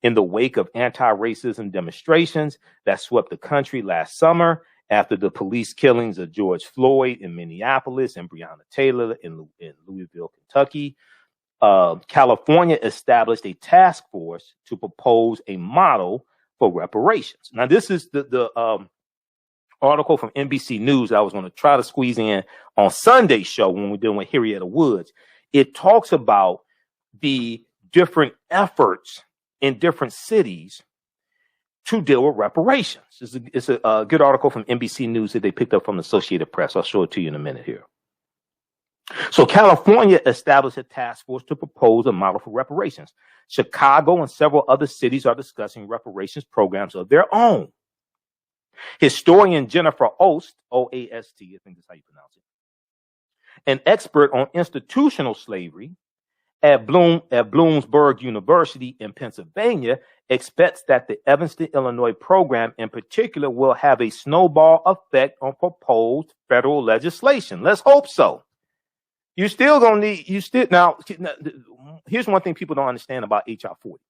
In the wake of anti-racism demonstrations that swept the country last summer after the police killings of George Floyd in Minneapolis and Breonna Taylor in Louisville, Kentucky, California established a task force to propose a model for reparations. Now, this is the article from NBC News that I was going to try to squeeze in on Sunday's show when we're dealing with Henrietta Woods. It talks about the different efforts in different cities to deal with reparations. It's a good article from NBC News that they picked up from the Associated Press. I'll show it to you in a minute here. So California established a task force to propose a model for reparations. Chicago and several other cities are discussing reparations programs of their own. Historian Jennifer Oast, O-A-S-T, I think that's how you pronounce it, an expert on institutional slavery at Bloomsburg University in Pennsylvania, expects that the Evanston, Illinois program in particular will have a snowball effect on proposed federal legislation. Let's hope so. You're still going to need, now, here's one thing people don't understand about H.R. 40.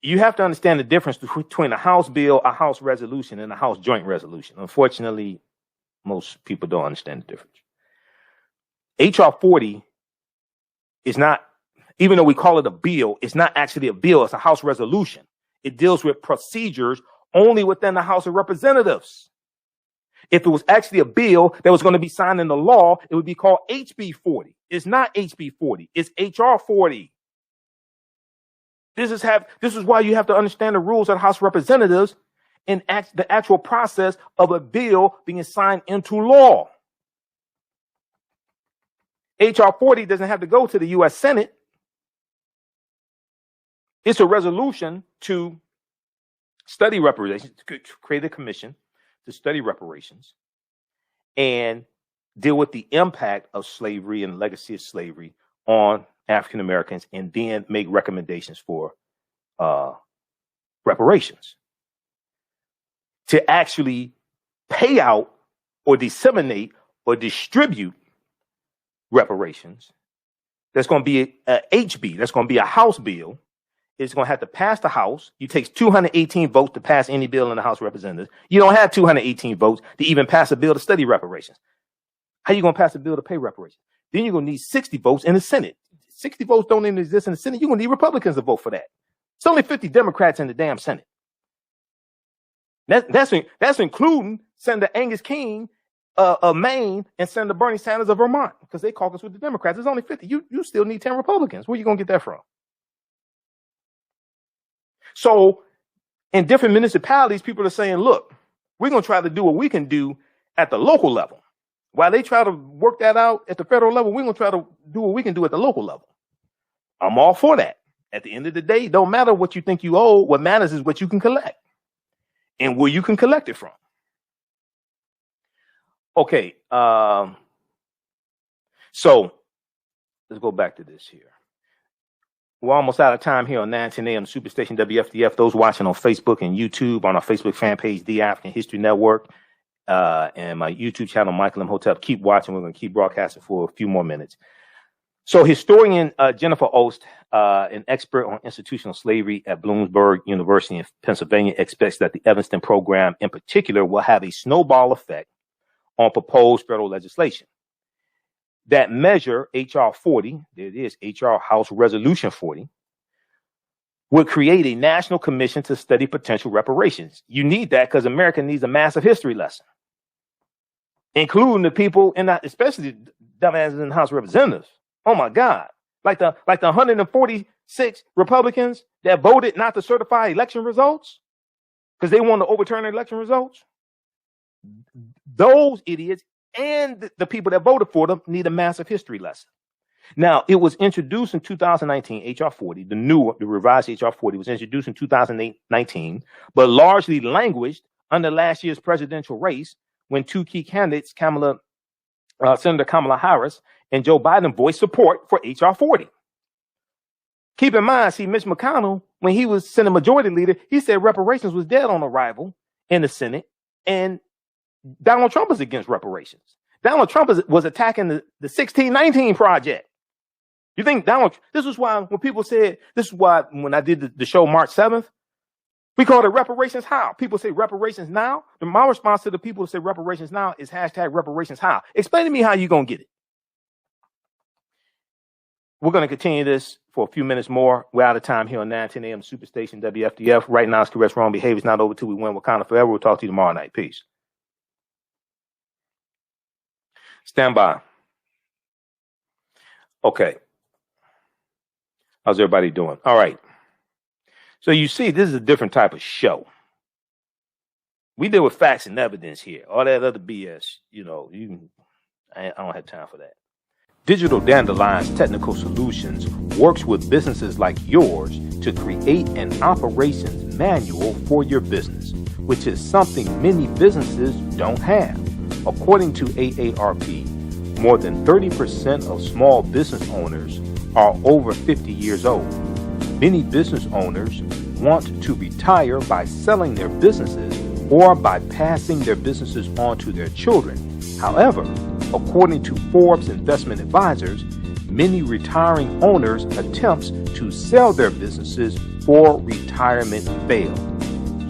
You have to understand the difference between a House bill, a House resolution, and a House joint resolution. Unfortunately, most people don't understand the difference. H.R. 40 is not, even though we call it a bill, it's not actually a bill, it's a House resolution. It deals with procedures only within the House of Representatives. If it was actually a bill that was going to be signed into law, it would be called HB 40. It's not HB 40, it's HR 40. This is why you have to understand the rules of the House of Representatives and the actual process of a bill being signed into law. HR 40 doesn't have to go to the U.S. Senate. It's a resolution to study reparations, to create a commission to study reparations and deal with the impact of slavery and legacy of slavery on African Americans, and then make recommendations for reparations to actually pay out or disseminate or distribute reparations. That's going to be a HB. That's going to be a House bill. It's going to have to pass the House. It takes 218 votes to pass any bill in the House of Representatives. You don't have 218 votes to even pass a bill to study reparations. How are you going to pass a bill to pay reparations? Then you're going to need 60 votes in the Senate. 60 votes don't even exist in the Senate. You're going to need Republicans to vote for that. It's only 50 Democrats in the damn Senate. That's including Senator Angus King of Maine and Senator Bernie Sanders of Vermont, because they caucus with the Democrats. There's only 50. You still need 10 Republicans. Where are you going to get that from? So in different municipalities, people are saying, look, we're going to try to do what we can do at the local level. While they try to work that out at the federal level, we're going to try to do what we can do at the local level. I'm all for that. At the end of the day, it don't matter what you think you owe. What matters is what you can collect and where you can collect it from. Okay. So let's go back to this here. We're almost out of time here on 910 AM Superstation WFDF. Those watching on Facebook and YouTube, on our Facebook fan page, The African History Network, and my YouTube channel, Michael Imhotep. Keep watching. We're going to keep broadcasting for a few more minutes. So historian Jennifer Oast, an expert on institutional slavery at Bloomsburg University in Pennsylvania, expects that the Evanston program in particular will have a snowball effect on proposed federal legislation. That measure, H.R. 40, there it is, H.R. House Resolution 40, would create a national commission to study potential reparations. You need that because America needs a massive history lesson, including the people in that, especially the dumbasses in the House of Representatives. Oh my God. Like the 146 Republicans that voted not to certify election results because they want to overturn the election results. Those idiots and the people that voted for them need a massive history lesson. Now, it was introduced in 2019, H.R. 40, the revised H.R. 40 was introduced in 2019, but largely languished under last year's presidential race when two key candidates, Senator Kamala Harris and Joe Biden, voiced support for H.R. 40. Keep in mind, Mitch McConnell, when he was Senate Majority Leader, he said reparations was dead on arrival in the Senate, and Donald Trump is against reparations. Donald Trump was attacking the 1619 Project. You think this is why when people said, this is why when I did the show March 7th, we called it reparations how. People say reparations now. And my response to the people who say reparations now is hashtag reparations how. Explain to me how you're going to get it. We're going to continue this for a few minutes more. We're out of time here on 910 AM Superstation WFDF. Right now, it's correct wrong behavior is not over till we win Wakanda forever. We'll talk to you tomorrow night. Peace. Stand by. Okay. How's everybody doing? All right. So you see, this is a different type of show. We deal with facts and evidence here. All that other BS, I don't have time for that. Digital Dandelion's Technical Solutions works with businesses like yours to create an operations manual for your business, which is something many businesses don't have. According to AARP, more than 30% of small business owners are over 50 years old. Many business owners want to retire by selling their businesses or by passing their businesses on to their children. However, according to Forbes Investment Advisors, many retiring owners' attempts to sell their businesses for retirement fail.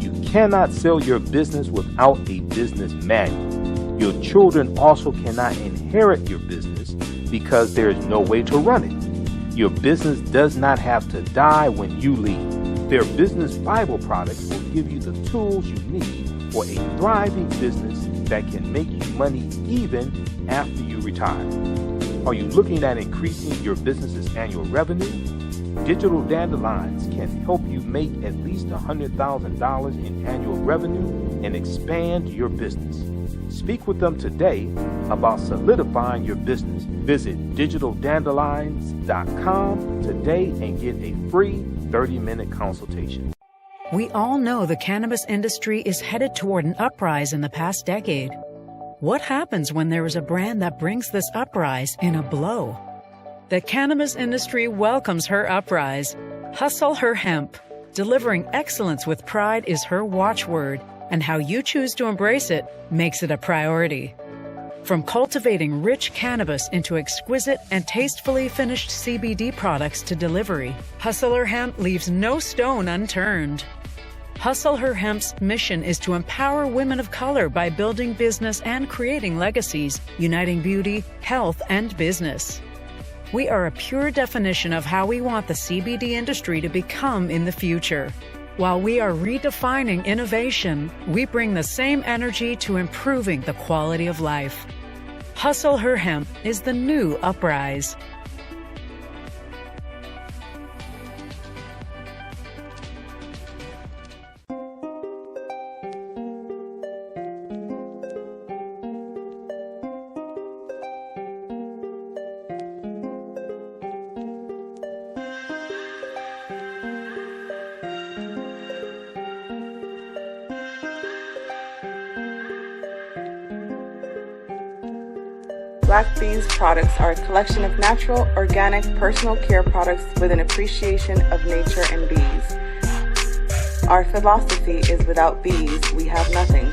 You cannot sell your business without a business manual. Your children also cannot inherit your business because there is no way to run it. Your business does not have to die when you leave. Their business Bible products will give you the tools you need for a thriving business that can make you money even after you retire. Are you looking at increasing your business's annual revenue? Digital Dandelions can help you make at least $100,000 in annual revenue and expand your business. Speak with them today about solidifying your business. Visit digitaldandelions.com today and get a free 30-minute consultation. We all know the cannabis industry is headed toward an uprise in the past decade. What happens when there is a brand that brings this uprise in a blow? The cannabis industry welcomes her uprise. Hustle her hemp. Delivering excellence with pride is her watchword, and how you choose to embrace it makes it a priority. From cultivating rich cannabis into exquisite and tastefully finished CBD products to delivery, Hustle Her Hemp leaves no stone unturned. Hustle Her Hemp's mission is to empower women of color by building business and creating legacies, uniting beauty, health, and business. We are a pure definition of how we want the CBD industry to become in the future. While we are redefining innovation, we bring the same energy to improving the quality of life. Hustle Her Hemp is the new uprise. Black Bees products are a collection of natural, organic, personal care products with an appreciation of nature and bees. Our philosophy is without bees, we have nothing.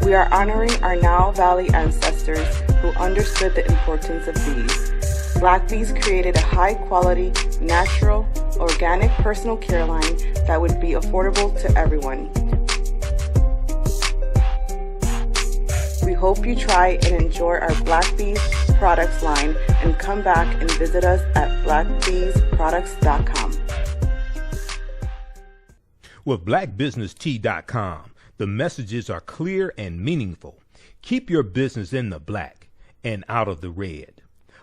We are honoring our Nile Valley ancestors who understood the importance of bees. Black Bees created a high-quality, natural, organic personal care line that would be affordable to everyone. We hope you try and enjoy our Black Bees products line and come back and visit us at blackbeesproducts.com. With blackbusinesstea.com, the messages are clear and meaningful. Keep your business in the black and out of the red.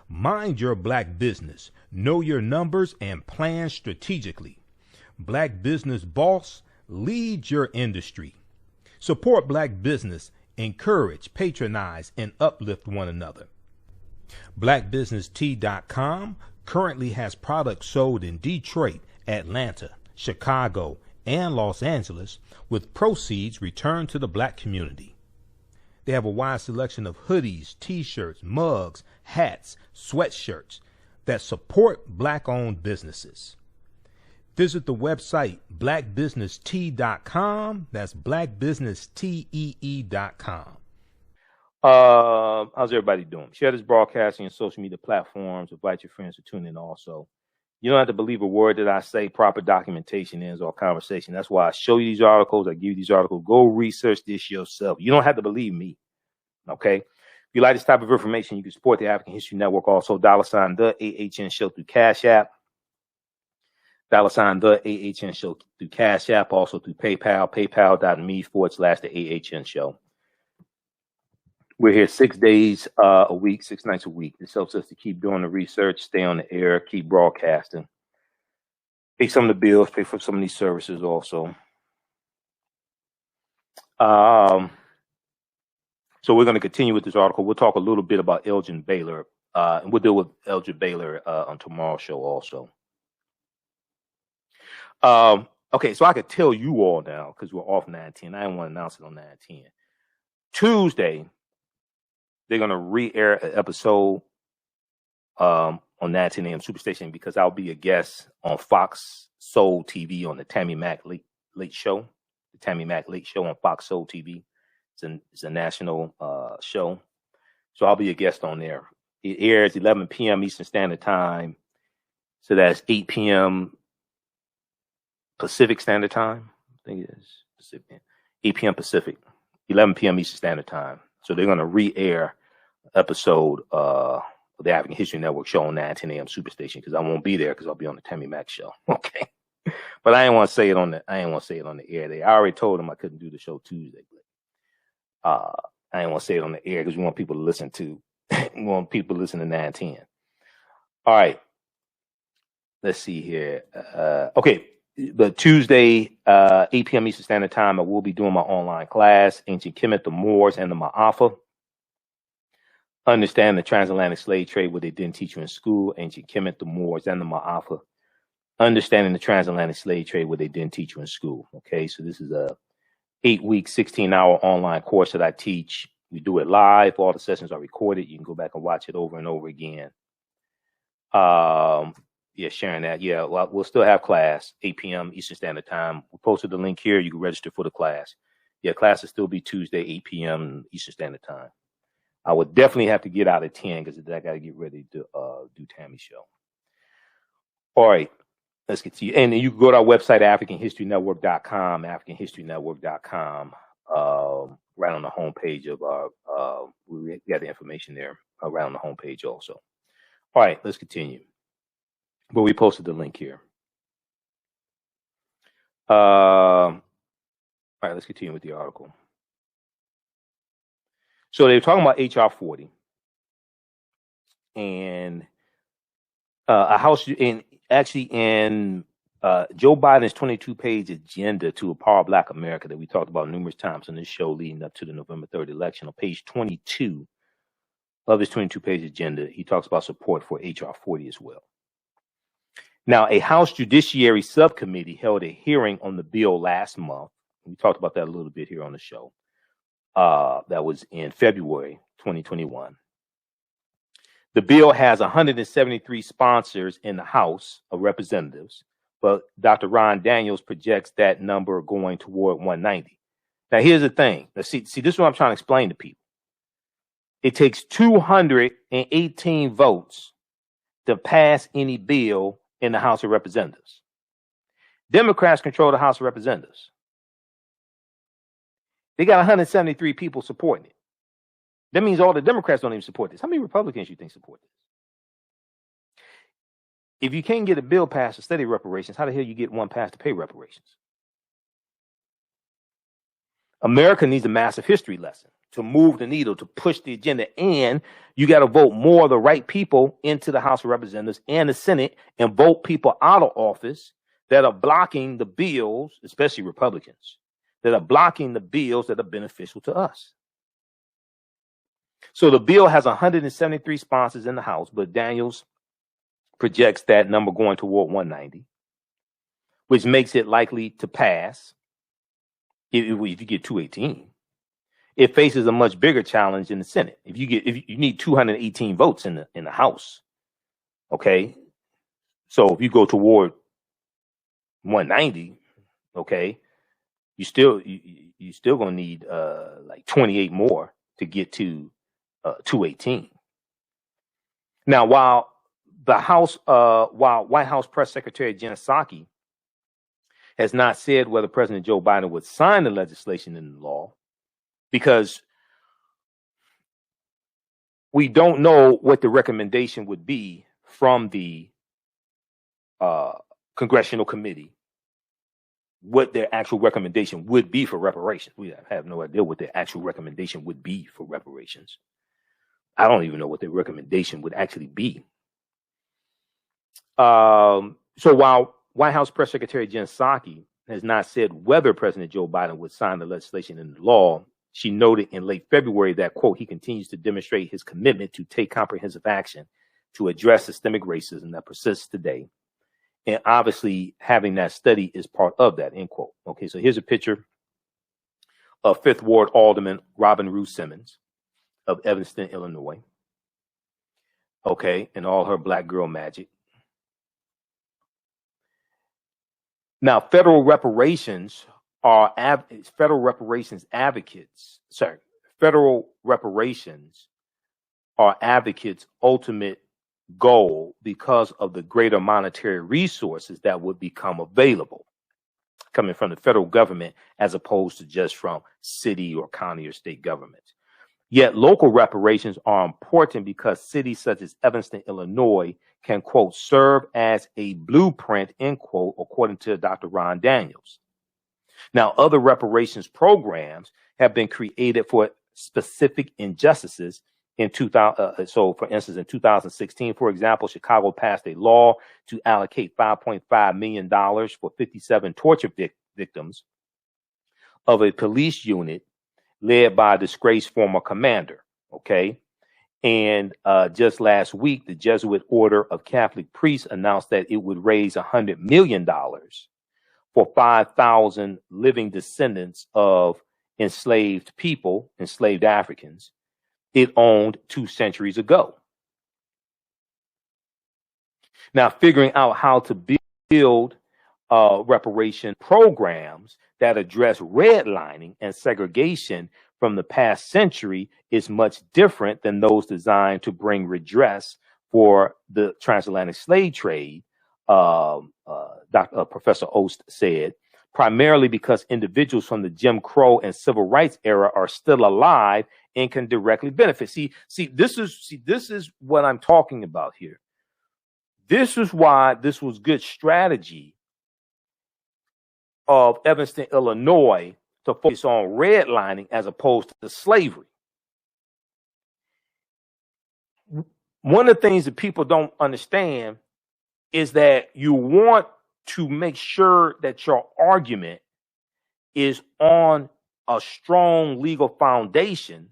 Mind your black business, know your numbers, and plan strategically. Black Business Boss, lead your industry. Support black business. Encourage, patronize, and uplift one another. BlackBusinessTea.com currently has products sold in Detroit, Atlanta, Chicago, and Los Angeles, with proceeds returned to the black community. They have a wide selection of hoodies, t-shirts, mugs, hats, sweatshirts that support black-owned businesses. Visit the website blackbusinesstee.com. That's blackbusinesstee.com. How's everybody doing? Share this broadcasting on social media platforms. Invite your friends to tune in also. You don't have to believe a word that I say. Proper documentation ends all conversation. That's why I show you these articles. I give you these articles. Go research this yourself. You don't have to believe me. Okay? If you like this type of information, you can support the African History Network. Also, $ the AHN Show through Cash App. $ the AHN Show through Cash App. Also through PayPal. PayPal.me/the AHN Show. We're here 6 days a week, 6 nights a week. This helps us to keep doing the research, stay on the air, keep broadcasting, pay some of the bills, pay for some of these services also. So we're going to continue with this article. We'll talk a little bit about Elgin Baylor, and we'll deal with Elgin Baylor on tomorrow's show also. Okay, so I could tell you all now, because we're off 9/10. I didn't want to announce it on 9/10. Tuesday, they're going to re-air an episode on 9:10 a.m. Superstation because I'll be a guest on Fox Soul TV on the Tammy Mack Late Show. The Tammy Mack Late Show on Fox Soul TV. It's a national show. So I'll be a guest on there. It airs 11 p.m. Eastern Standard Time. So that's 8 p.m. Pacific Standard Time. I think it is Pacific. 8 p.m. Pacific. 11 p.m. Eastern Standard Time. So they're going to re-air episode of the African History Network show on 9:10 a.m. Superstation because I won't be there because I'll be on the Tammy Mack show. Okay, but I didn't want to say it on the air. I already told them I couldn't do the show Tuesday, but I didn't want to say it on the air because we want people to listen to. We want people to listen to 9:10. All right, let's see here. Okay. But Tuesday, 8 p.m. Eastern Standard Time, I will be doing my online class, Ancient Kemet, the Moors, and the Maafa. Understand the transatlantic slave trade, what they didn't teach you in school, Ancient Kemet, the Moors, and the Maafa. Understanding the transatlantic slave trade, what they didn't teach you in school. Okay, so this is a 8-week, 16-hour online course that I teach. We do it live. All the sessions are recorded. You can go back and watch it over and over again. Yeah, sharing that. Yeah, well, we'll still have class, 8 p.m. Eastern Standard Time. We posted the link here. You can register for the class. Yeah, class will still be Tuesday, 8 p.m. Eastern Standard Time. I would definitely have to get out at 10 because I got to get ready to do Tammy's show. All right, let's get to you. And you can go to our website, AfricanHistoryNetwork.com, AfricanHistoryNetwork.com. Right on the homepage of our, we got the information there right on the homepage also. All right, let's continue. But we posted the link here. All right, let's continue with the article. So they're talking about HR 40 and a House, and actually in Joe Biden's 22-page agenda to Empower Black America that we talked about numerous times on this show leading up to the November 3rd election. On page 22 of his 22-page agenda, he talks about support for HR 40 as well. Now, a House Judiciary Subcommittee held a hearing on the bill last month. We talked about that a little bit here on the show. That was in February 2021. The bill has 173 sponsors in the House of Representatives, but Dr. Ron Daniels projects that number going toward 190. Now, here's the thing. Now, see, this is what I'm trying to explain to people. It takes 218 votes to pass any bill in the House of Representatives. Democrats control the House of Representatives. They got 173 people supporting it. That means all the Democrats don't even support this. How many Republicans you think support this? If you can't get a bill passed to study reparations, how the hell you get one passed to pay reparations? America needs a massive history lesson to move the needle, to push the agenda, and you got to vote more of the right people into the House of Representatives and the Senate and vote people out of office that are blocking the bills, especially Republicans, that are blocking the bills that are beneficial to us. So the bill has 173 sponsors in the House, but Daniels projects that number going toward 190, which makes it likely to pass if you get 218. It faces a much bigger challenge in the Senate. If you need 218 votes in the House, okay. So if you go toward 190, okay, you still gonna need like 28 more to get to 218. Now, while White House Press Secretary Jen Psaki has not said whether President Joe Biden would sign the legislation into law, because we don't know what the recommendation would be from the congressional committee, what their actual recommendation would be for reparations. We have no idea what their actual recommendation would be for reparations. I don't even know what their recommendation would actually be. So while White House Press Secretary Jen Psaki has not said whether President Joe Biden would sign the legislation into law, she noted in late February that, quote, he continues to demonstrate his commitment to take comprehensive action to address systemic racism that persists today. And obviously having that study is part of that, end quote. Okay, so here's a picture of Fifth Ward Alderman Robin Rue Simmons of Evanston, Illinois. Okay, and all her black girl magic. Now, federal reparations are advocates' ultimate goal because of the greater monetary resources that would become available coming from the federal government as opposed to just from city or county or state governments. Yet local reparations are important because cities such as Evanston, Illinois can, quote, serve as a blueprint, end quote, according to Dr. Ron Daniels. Now, other reparations programs have been created for specific injustices in 2000. So, for instance, in 2016, for example, Chicago passed a law to allocate $5.5 million for 57 torture victims of a police unit led by a disgraced former commander. Okay. And just last week, the Jesuit Order of Catholic Priests announced that it would raise $100 million for 5,000 living descendants of enslaved people, enslaved Africans, it owned 2 centuries ago. Now, figuring out how to build reparation programs that address redlining and segregation from the past century is much different than those designed to bring redress for the transatlantic slave trade, Professor Ost said, primarily because individuals from the Jim Crow and civil rights era are still alive and can directly benefit. This is what I'm talking about here. This is why this was good strategy of Evanston, Illinois, to focus on redlining as opposed to slavery. One of the things that people don't understand is that you want to make sure that your argument is on a strong legal foundation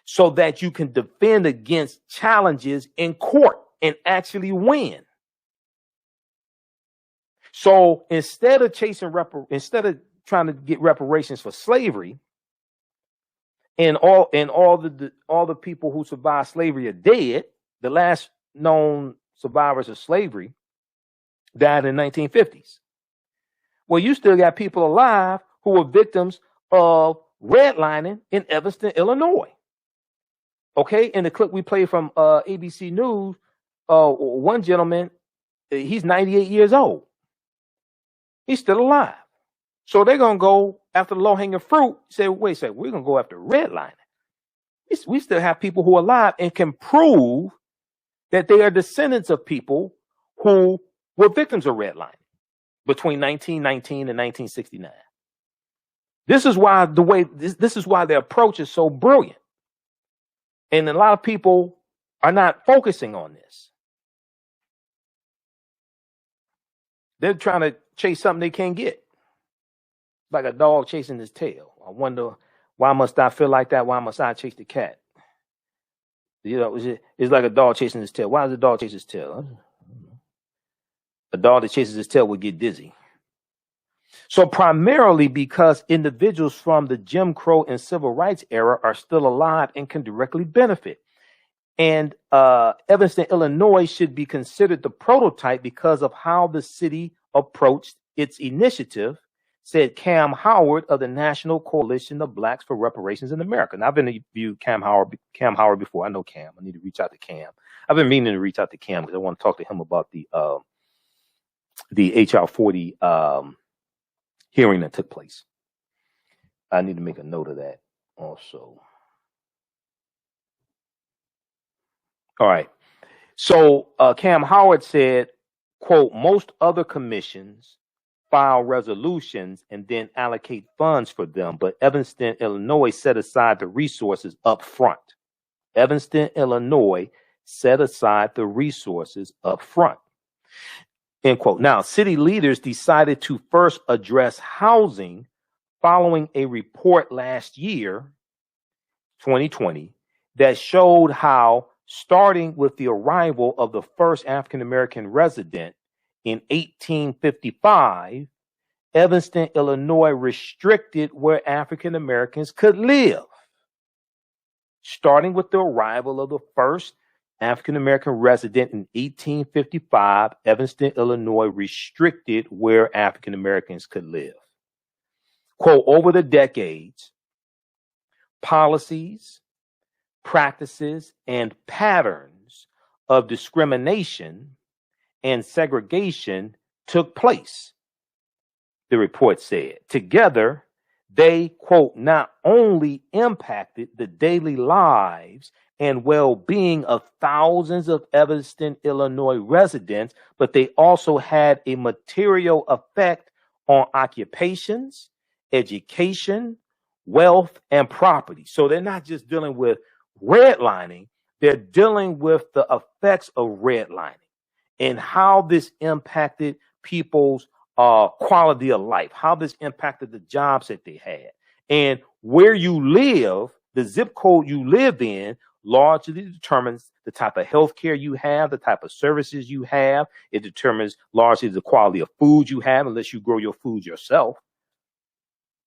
so that you can defend against challenges in court and actually win. So instead of trying to get reparations for slavery, and all the people who survived slavery are dead, the last known survivors of slavery died in the 1950s. Well, you still got people alive who were victims of redlining in Evanston, Illinois. Okay, in the clip we played from ABC News, one gentleman, he's 98 years old. He's still alive. So they're going to go after the low-hanging fruit, say, wait a second, we're going to go after redlining. We still have people who are alive and can prove that they are descendants of people who were victims of redlining between 1919 and 1969. This is why this is why the approach is so brilliant. And a lot of people are not focusing on this. They're trying to chase something they can't get. Like a dog chasing his tail. I wonder, why must I feel like that? Why must I chase the cat? You know, it's like a dog chasing his tail. Why does a dog chase his tail? A dog that chases his tail would get dizzy. So primarily because individuals from the Jim Crow and civil rights era are still alive and can directly benefit. And Evanston, Illinois should be considered the prototype because of how the city approached its initiative, said Cam Howard of the National Coalition of Blacks for Reparations in America. And I've interviewed Cam Howard before. I know Cam. I need to reach out to Cam. I've been meaning to reach out to Cam because I want to talk to him about the HR 40 hearing that took place. I need to make a note of that also. All right. So Cam Howard said, quote, most other commissions file resolutions and then allocate funds for them, but Evanston, Illinois set aside the resources up front. Evanston, Illinois set aside the resources up front. End quote. Now, city leaders decided to first address housing following a report last year, 2020, that showed how, starting with the arrival of the first African-American resident in 1855, Evanston, Illinois restricted where African-Americans could live. Starting with the arrival of the first African-American resident in 1855, Evanston, Illinois restricted where African-Americans could live. Quote, over the decades, policies, practices, and patterns of discrimination and segregation took place, the report said. Together, they, quote, not only impacted the daily lives and well-being of thousands of Evanston, Illinois residents, but they also had a material effect on occupations, education, wealth, and property. So they're not just dealing with redlining, they're dealing with the effects of redlining and how this impacted people's quality of life, how this impacted the jobs that they had. And where you live, the zip code you live in, largely determines the type of health care you have, the type of services you have. It determines largely the quality of food you have, unless you grow your food yourself.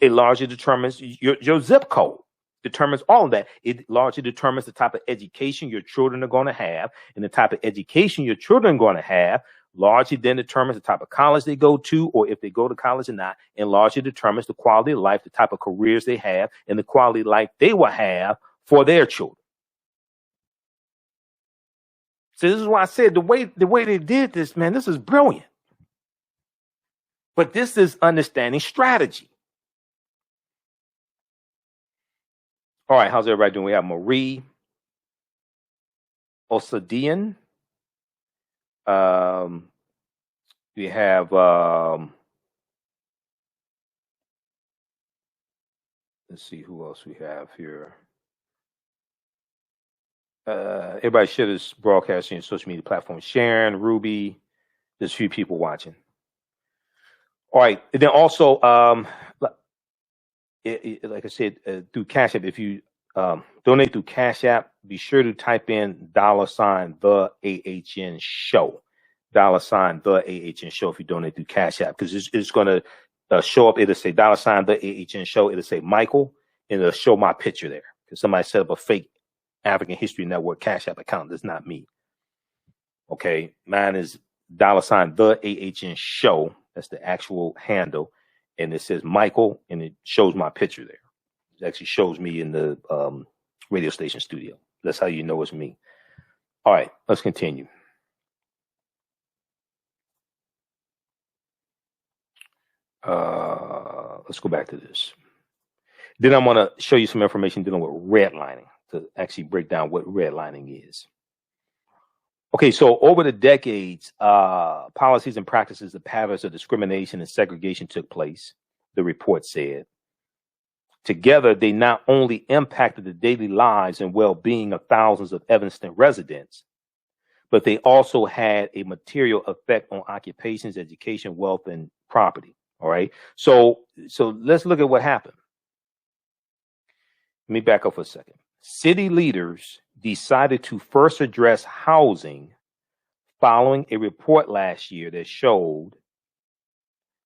It largely determines your zip code, determines all of that. It largely determines the type of education your children are going to have, and the type of education your children are going to have largely then determines the type of college they go to, or if they go to college or not, and largely determines the quality of life, the type of careers they have, and the quality of life they will have for their children. So this is why I said the way they did this, man, this is brilliant. But this is understanding strategy. All right, how's everybody doing? We have Marie Osadian. We have let's see who else we have here. Everybody share this broadcast on your social media platform. Sharon, Ruby, there's a few people watching. All right, and then also, like I said, through Cash App, if you donate through Cash App, be sure to type in $TheAHNShow. $TheAHNShow if you donate through Cash App, because it's going to show up. It'll say $TheAHNShow. It'll say Michael, and it'll show my picture there, because somebody set up a fake African History Network Cash App account. That's not me. Okay, mine is $TheAHNShow. That's the actual handle, and it says Michael, and it shows my picture there. It actually shows me in the radio station studio. That's how you know it's me. All right, let's continue. Let's go back to this. Then I'm going to show you some information dealing with redlining to actually break down what redlining is. Okay, so over the decades, policies and practices, the patterns of discrimination and segregation took place, the report said. Together, they not only impacted the daily lives and well-being of thousands of Evanston residents, but they also had a material effect on occupations, education, wealth, and property. All right. So let's look at what happened. Let me back up for a second. City leaders decided to first address housing following a report last year that showed,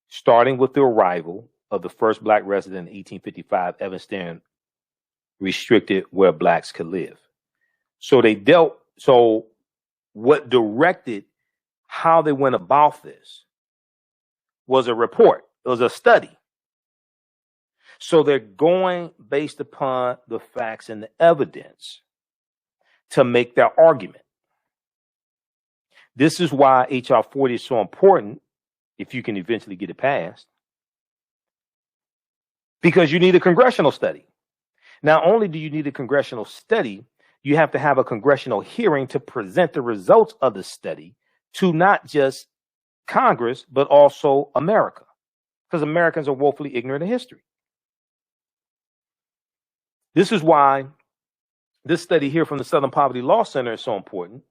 starting with the arrival of the first Black resident in 1855, Evanston restricted where Blacks could live. So what directed how they went about this was a report. It was a study. So they're going based upon the facts and the evidence to make their argument. This is why HR 40 is so important if you can eventually get it passed. Because you need a congressional study. Not only do you need a congressional study, you have to have a congressional hearing to present the results of the study to not just Congress, but also America. Because Americans are woefully ignorant of history. This is why this study here from the Southern Poverty Law Center is so important,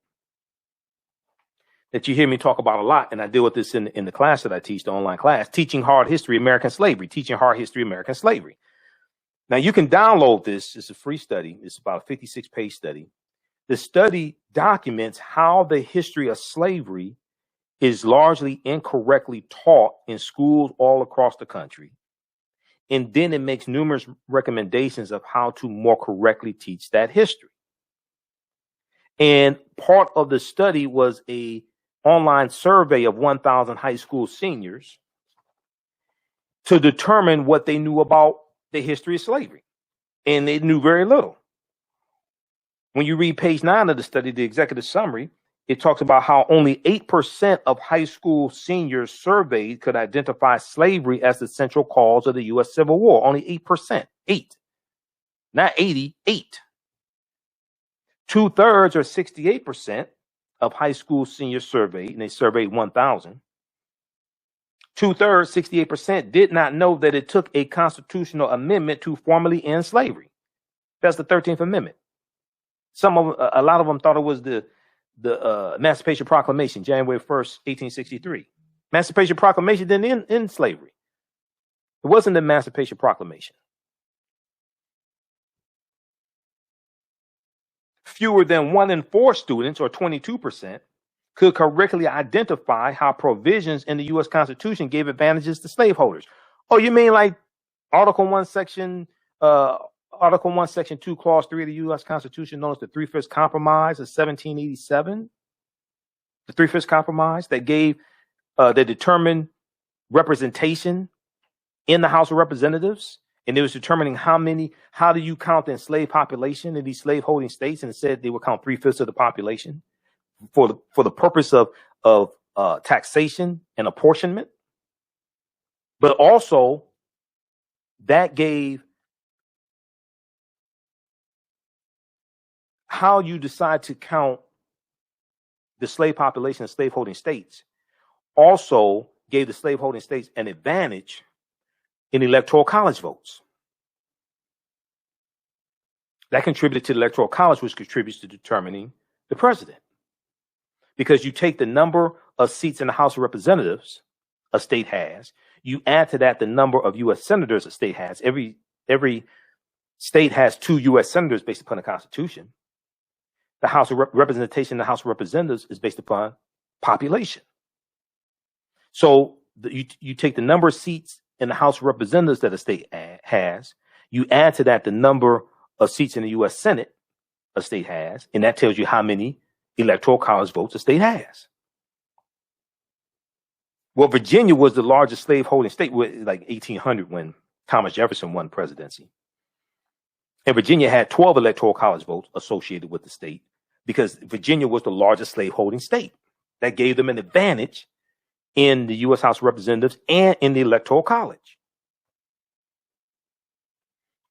that you hear me talk about a lot, and I deal with this in the class that I teach, the online class, Teaching Hard History, American Slavery, Teaching Hard History, American Slavery. Now, you can download this. It's a free study. It's about a 56-page study. The study documents how the history of slavery is largely incorrectly taught in schools all across the country. And then it makes numerous recommendations of how to more correctly teach that history. And part of the study was a online survey of 1,000 high school seniors to determine what they knew about the history of slavery. And they knew very little. When you read page 9 of the study, the executive summary, it talks about how only 8% of high school seniors surveyed could identify slavery as the central cause of the U.S. Civil War. Only 8%. 8. Not 80, 8. 2/3 or 68% of high school seniors surveyed, and they surveyed 1,000. 2/3, 68%, did not know that it took a constitutional amendment to formally end slavery. That's the 13th Amendment. A lot of them thought it was the Emancipation Proclamation, January 1st, 1863. Emancipation Proclamation didn't end slavery. It wasn't the Emancipation Proclamation. Fewer than 1 in 4 students, or 22%, could correctly identify how provisions in the U.S. Constitution gave advantages to slaveholders. Oh, you mean like Article 1, Section 2, Clause 3 of the U.S. Constitution, known as the Three-Fifths Compromise of 1787? The Three-Fifths Compromise that determined representation in the House of Representatives. And it was determining how do you count the enslaved population in these slaveholding states? And it said they would count 3/5 of the population for the purpose of taxation and apportionment. But also that gave how you decide to count the slave population in slaveholding states also gave the slaveholding states an advantage in electoral college votes. That contributed to the electoral college, which contributes to determining the president. Because you take the number of seats in the House of Representatives a state has, you add to that the number of U.S. senators a state has. Every state has 2 U.S. senators based upon the Constitution. The House of Representation in the House of Representatives is based upon population. So you take the number of seats in the House of Representatives that a state has, you add to that the number of seats in the U.S. Senate a state has, and that tells you how many electoral college votes a state has. Well, Virginia was the largest slaveholding state, like 1800 when Thomas Jefferson won presidency. And Virginia had 12 electoral college votes associated with the state because Virginia was the largest slaveholding state. That gave them an advantage in the U.S. House of Representatives and in the Electoral College.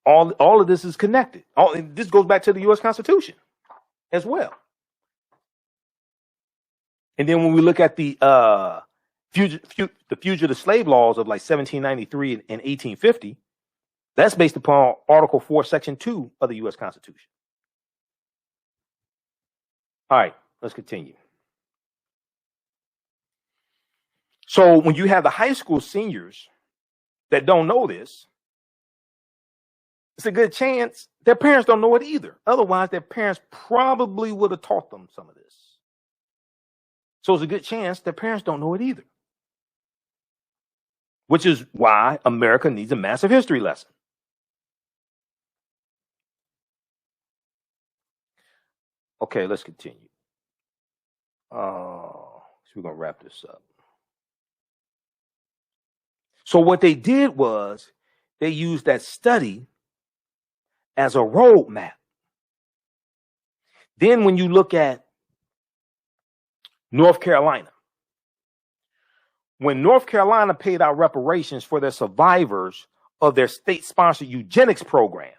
All of this is connected. This goes back to the U.S. Constitution as well. And then when we look at the fugitive slave laws of like 1793 and 1850, that's based upon Article 4, Section 2 of the U.S. Constitution. All right, let's continue. So when you have the high school seniors that don't know this, it's a good chance their parents don't know it either. Otherwise, their parents probably would have taught them some of this. So it's a good chance their parents don't know it either. Which is why America needs a massive history lesson. Okay, let's continue. So we're going to wrap this up. So what they did was they used that study as a roadmap. Then when you look at North Carolina, when North Carolina paid out reparations for their survivors of their state-sponsored eugenics program,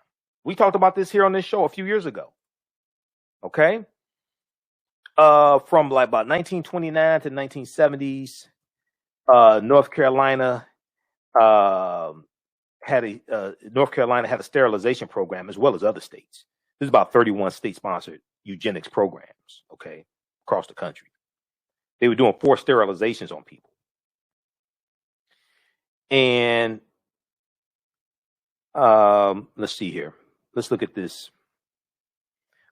we talked about this here on this show a few years ago. Okay? From like about 1929 to 1970s, North Carolina had a sterilization program as well as other states. There's about 31 state-sponsored eugenics programs, okay, across the country. They were doing forced sterilizations on people. And let's see here. Let's look at this.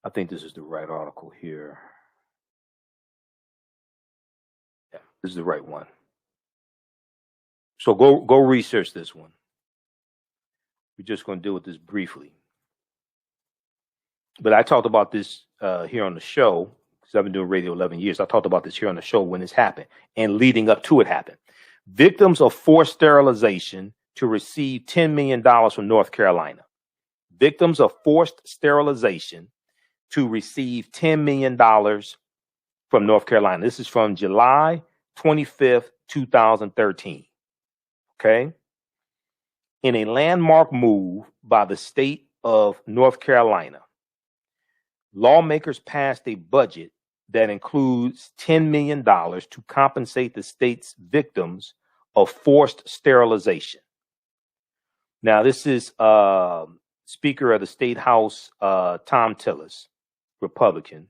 I think this is the right article here. Yeah, this is the right one. So go research this one. We're just going to deal with this briefly. But I talked about this here on the show, because I've been doing radio 11 years. I talked about this here on the show when this happened and leading up to it happened. Victims of forced sterilization to receive $10 million from North Carolina. Victims of forced sterilization to receive $10 million from North Carolina. This is from July 25th, 2013. Okay? In a landmark move by the state of North Carolina, lawmakers passed a budget that includes $10 million to compensate the state's victims of forced sterilization. Now, this is Speaker of the State House, Tom Tillis, Republican,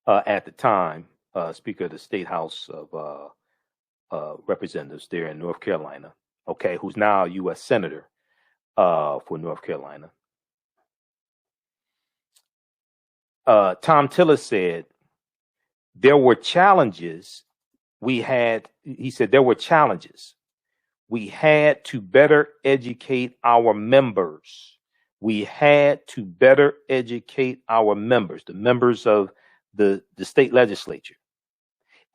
at the time, Speaker of the State House of Representatives there in North Carolina, okay, who's now a U.S. Senator for North Carolina. Tom Tillis said, there were challenges he said there were challenges. We had to better educate our members. We had to better educate our members, the members of the state legislature.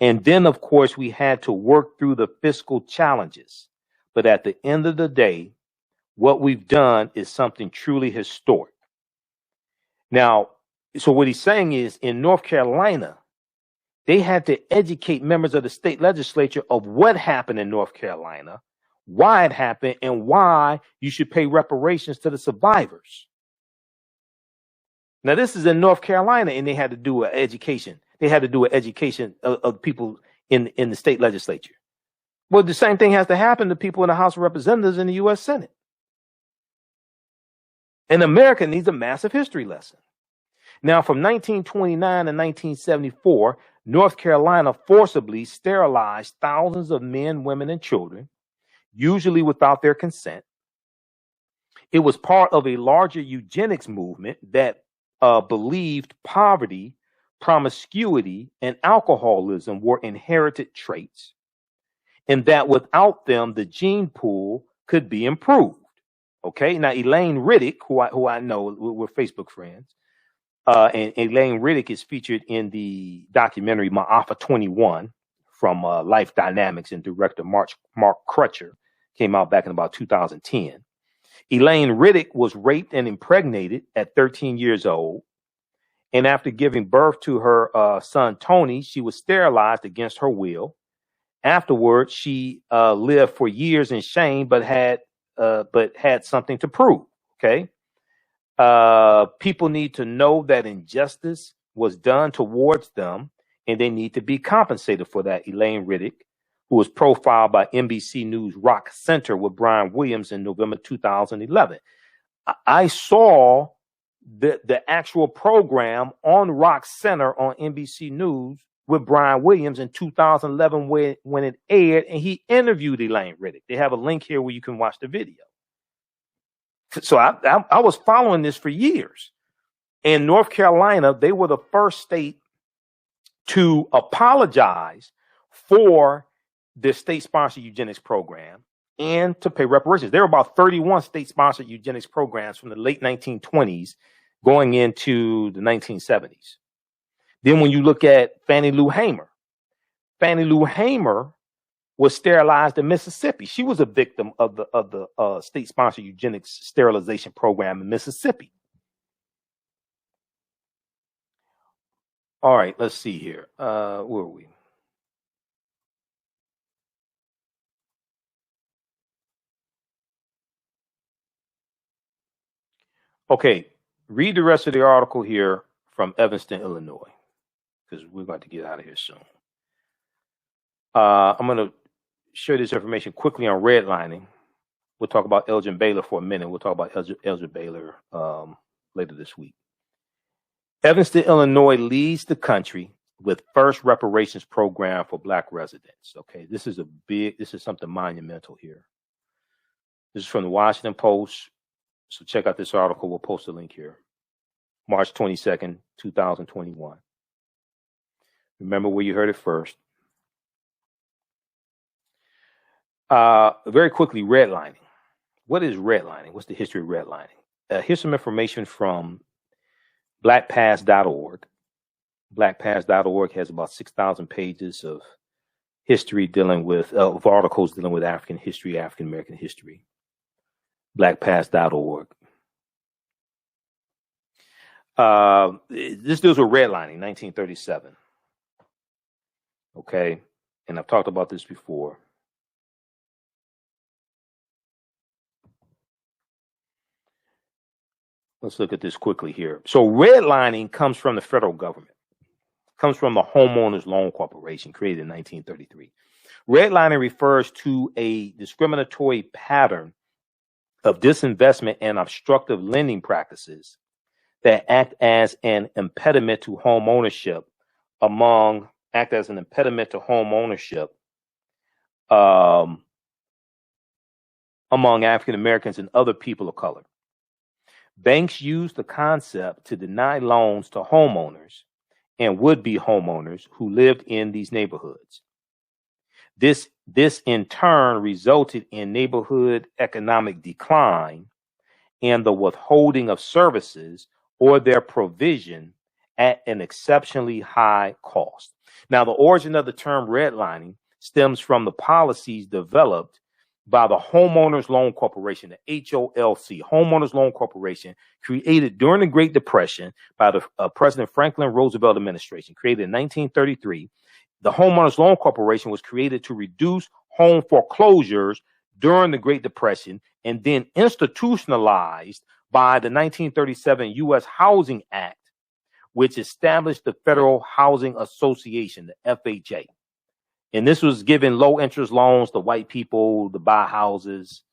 And then, of course, we had to work through the fiscal challenges. But at the end of the day, what we've done is something truly historic. Now, so what he's saying is in North Carolina, they had to educate members of the state legislature of what happened in North Carolina, why it happened, and why you should pay reparations to the survivors. Now, this is in North Carolina, and they had to do an education. They had to do an education of people in the state legislature. Well, the same thing has to happen to people in the House of Representatives and the U.S. Senate. And America needs a massive history lesson. Now, from 1929 to 1974, North Carolina forcibly sterilized thousands of men, women, and children, usually without their consent. It was part of a larger eugenics movement that believed poverty, promiscuity, and alcoholism were inherited traits, and that without them, the gene pool could be improved. Okay, now Elaine Riddick, who I know, we're Facebook friends, and Elaine Riddick is featured in the documentary Maafa 21 from Life Dynamics, and director Mark Crutcher, came out back in about 2010. Elaine Riddick was raped and impregnated at 13 years old. And after giving birth to her son, Tony, she was sterilized against her will. Afterwards, she lived for years in shame, but had something to prove. Okay. People need to know that injustice was done towards them, and they need to be compensated for that. Elaine Riddick, who was profiled by NBC News Rock Center with Brian Williams in November 2011. I saw the actual program on Rock Center on NBC News with Brian Williams in 2011 when it aired, and he interviewed Elaine Riddick. They have a link here where you can watch the video. So I was following this for years. In North Carolina, they were the first state to apologize for the state-sponsored eugenics program and to pay reparations. There were about 31 state-sponsored eugenics programs from the late 1920s going into the 1970s. Then when you look at Fannie Lou Hamer was sterilized in Mississippi. She was a victim of the state-sponsored eugenics sterilization program in Mississippi. All right, let's see here. Where are we? Okay, read the rest of the article here from Evanston, Illinois, because we're going to get out of here soon. I'm going to share this information quickly on redlining. We'll talk about Elgin Baylor for a minute. We'll talk about Elgin Baylor later this week. Evanston, Illinois leads the country with first reparations program for Black residents. Okay, this is something monumental here. This is from the Washington Post. So check out this article. We'll post a link here. March 22nd, 2021. Remember where you heard it first. Very quickly, redlining. What is redlining? What's the history of redlining? Here's some information from blackpast.org. Blackpast.org has about 6,000 pages of history dealing with, of articles dealing with African history, African American history. Blackpast.org. This deals with redlining, 1937. Okay, and I've talked about this before. Let's look at this quickly here. So redlining comes from the federal government, comes from the Homeowners Loan Corporation, created in 1933. Redlining refers to a discriminatory pattern of disinvestment and obstructive lending practices that act as an impediment to home ownership among African Americans and other people of color. Banks use the concept to deny loans to homeowners and would-be homeowners who lived in these neighborhoods. This in turn resulted in neighborhood economic decline and the withholding of services or their provision at an exceptionally high cost. Now, the origin of the term redlining stems from the policies developed by the Homeowners Loan Corporation, the HOLC, Homeowners Loan Corporation, created during the Great Depression by the President Franklin Roosevelt administration, created in 1933. The Homeowners Loan Corporation was created to reduce home foreclosures during the Great Depression and then institutionalized by the 1937 U.S. Housing Act, which established the Federal Housing Association, the FHA. And this was giving low interest loans to white people to buy houses,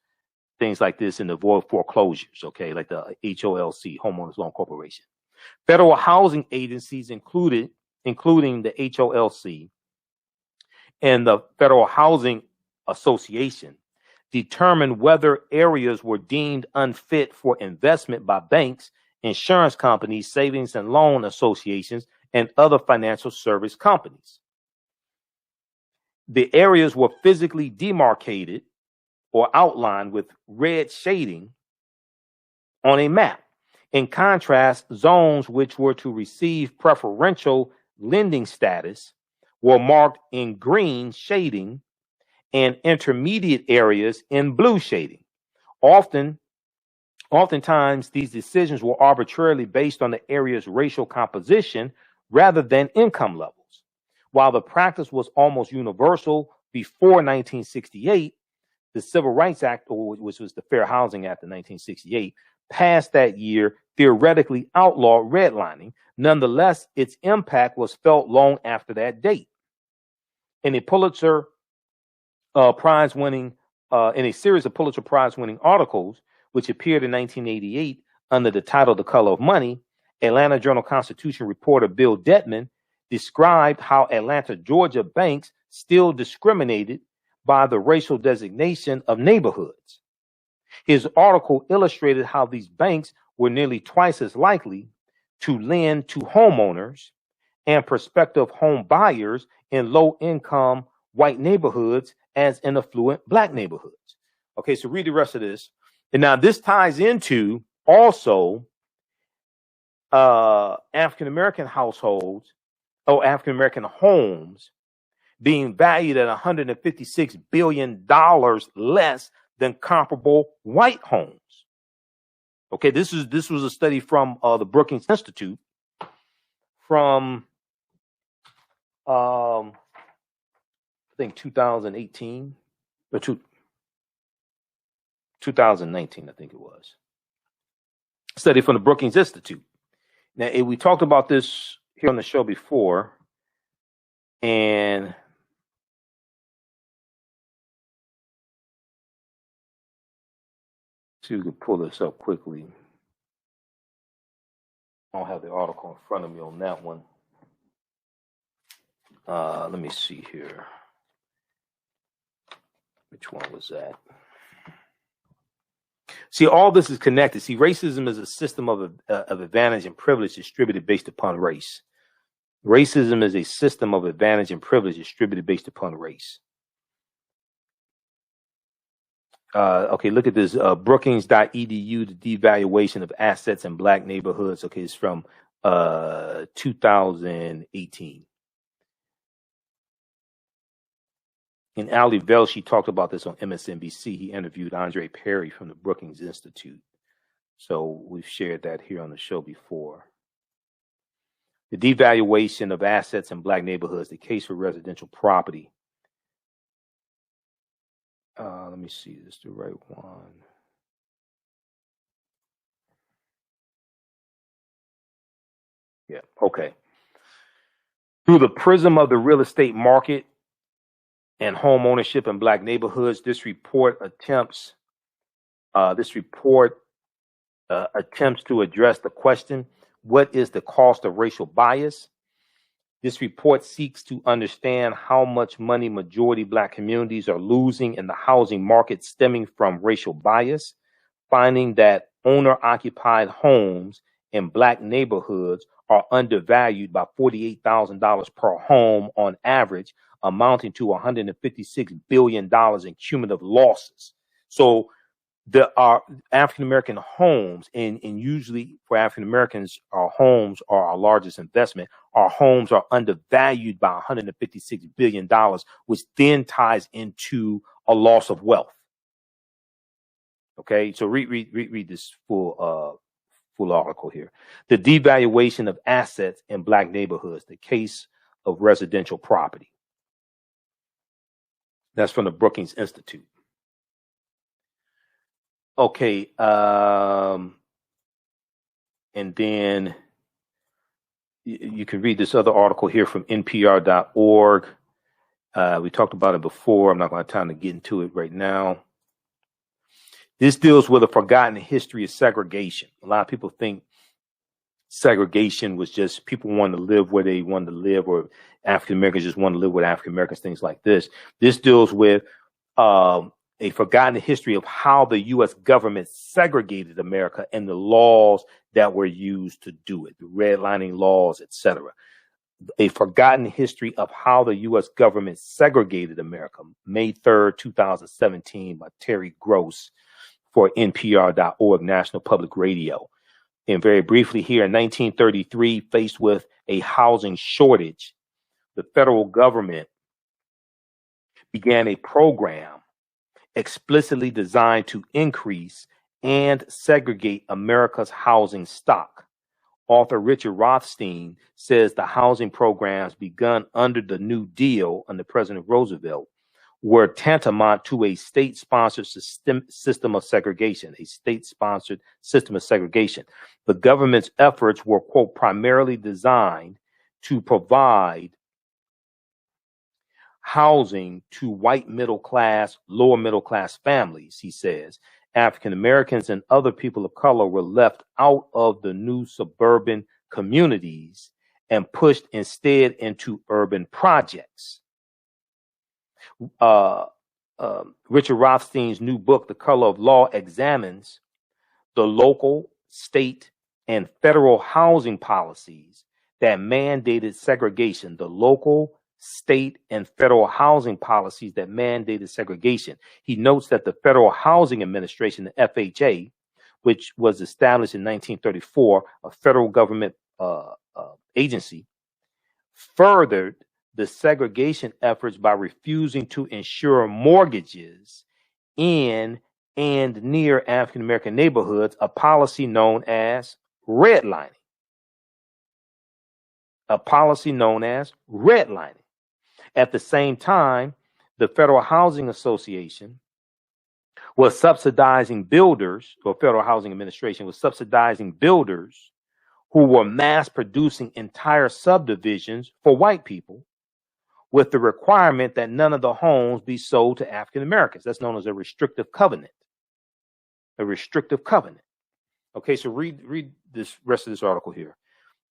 things like this, and avoid foreclosures, okay, like the HOLC, Homeowners Loan Corporation. Federal housing agencies, including the HOLC and the Federal Housing Association, determined whether areas were deemed unfit for investment by banks, insurance companies, savings and loan associations, and other financial service companies. The areas were physically demarcated or outlined with red shading on a map. In contrast, zones which were to receive preferential lending status were marked in green shading and intermediate areas in blue shading. Oftentimes, these decisions were arbitrarily based on the area's racial composition rather than income levels. While the practice was almost universal before 1968, the Civil Rights Act, which was the Fair Housing Act of 1968, passed that year, theoretically outlawed redlining. Nonetheless, its impact was felt long after that date. In a Pulitzer Prize-winning, in a series of Pulitzer Prize-winning articles, which appeared in 1988 under the title "The Color of Money," Atlanta Journal-Constitution reporter Bill Detman described how Atlanta, Georgia banks still discriminated by the racial designation of neighborhoods. His article illustrated how these banks were nearly twice as likely to lend to homeowners and prospective home buyers in low-income white neighborhoods as in affluent black neighborhoods. Okay, so read the rest of this. And now this ties into also African-American households or African-American homes being valued at $156 billion less than comparable white homes. Okay, this was a study from the Brookings Institute from I think 2018 or 2019, I think it was. Study from the Brookings Institute. Now, we talked about this here on the show before, and see if we can pull this up quickly. I don't have the article in front of me on that one. Let me see here. Which one was that? See, all this is connected. See, racism is a system of advantage and privilege distributed based upon race. Racism is a system of advantage and privilege distributed based upon race. Okay, look at this. Brookings.edu, the devaluation of assets in black neighborhoods. Okay, it's from 2018. And Ali Velshi talked about this on MSNBC. He interviewed Andre Perry from the Brookings Institute. So we've shared that here on the show before. The devaluation of assets in black neighborhoods, the case for residential property. Let me see, is this the right one? Yeah, okay. Through the prism of the real estate market and home ownership in black neighborhoods, this report attempts to address the question, what is the cost of racial bias? This report seeks to understand how much money majority black communities are losing in the housing market stemming from racial bias, finding that owner-occupied homes in black neighborhoods are undervalued by $48,000 per home on average, amounting to $156 billion in cumulative losses. So there are African-American homes, and usually for African-Americans, our homes are our largest investment. Our homes are undervalued by $156 billion, which then ties into a loss of wealth. Okay, so read this full article here. The devaluation of assets in black neighborhoods, the case of residential property. That's from the Brookings Institute. Okay, and then you can read this other article here from NPR.org. We talked about it before. I'm not going to have time to get into it right now. This deals with a forgotten history of segregation. A lot of people think segregation was just people wanted to live where they wanted to live, or African Americans just wanted to live with African Americans, things like this. This deals with a forgotten history of how the U.S. government segregated America and the laws that were used to do it, the redlining laws, etc. A forgotten history of how the U.S. government segregated America. May 3rd, 2017, by Terry Gross for NPR.org, National Public Radio. And very briefly here, in 1933, faced with a housing shortage, the federal government began a program explicitly designed to increase and segregate America's housing stock. Author Richard Rothstein says the housing programs begun under the New Deal under President Roosevelt were tantamount to a state-sponsored system of segregation, a state-sponsored system of segregation. The government's efforts were, quote, primarily designed to provide housing to white middle-class, lower middle-class families, he says. African Americans and other people of color were left out of the new suburban communities and pushed instead into urban projects. Richard Rothstein's new book, The Color of Law, examines the local, state, and federal housing policies that mandated segregation, the local, state, and federal housing policies that mandated segregation. He notes that the Federal Housing Administration, the FHA, which was established in 1934, a federal government agency, furthered the segregation efforts by refusing to insure mortgages in and near African American neighborhoods, a policy known as redlining. A policy known as redlining. At the same time, the Federal Housing Association was subsidizing builders, or Federal Housing Administration was subsidizing builders who were mass producing entire subdivisions for white people with the requirement that none of the homes be sold to African Americans. That's known as a restrictive covenant. A restrictive covenant. Okay, so read this rest of this article here.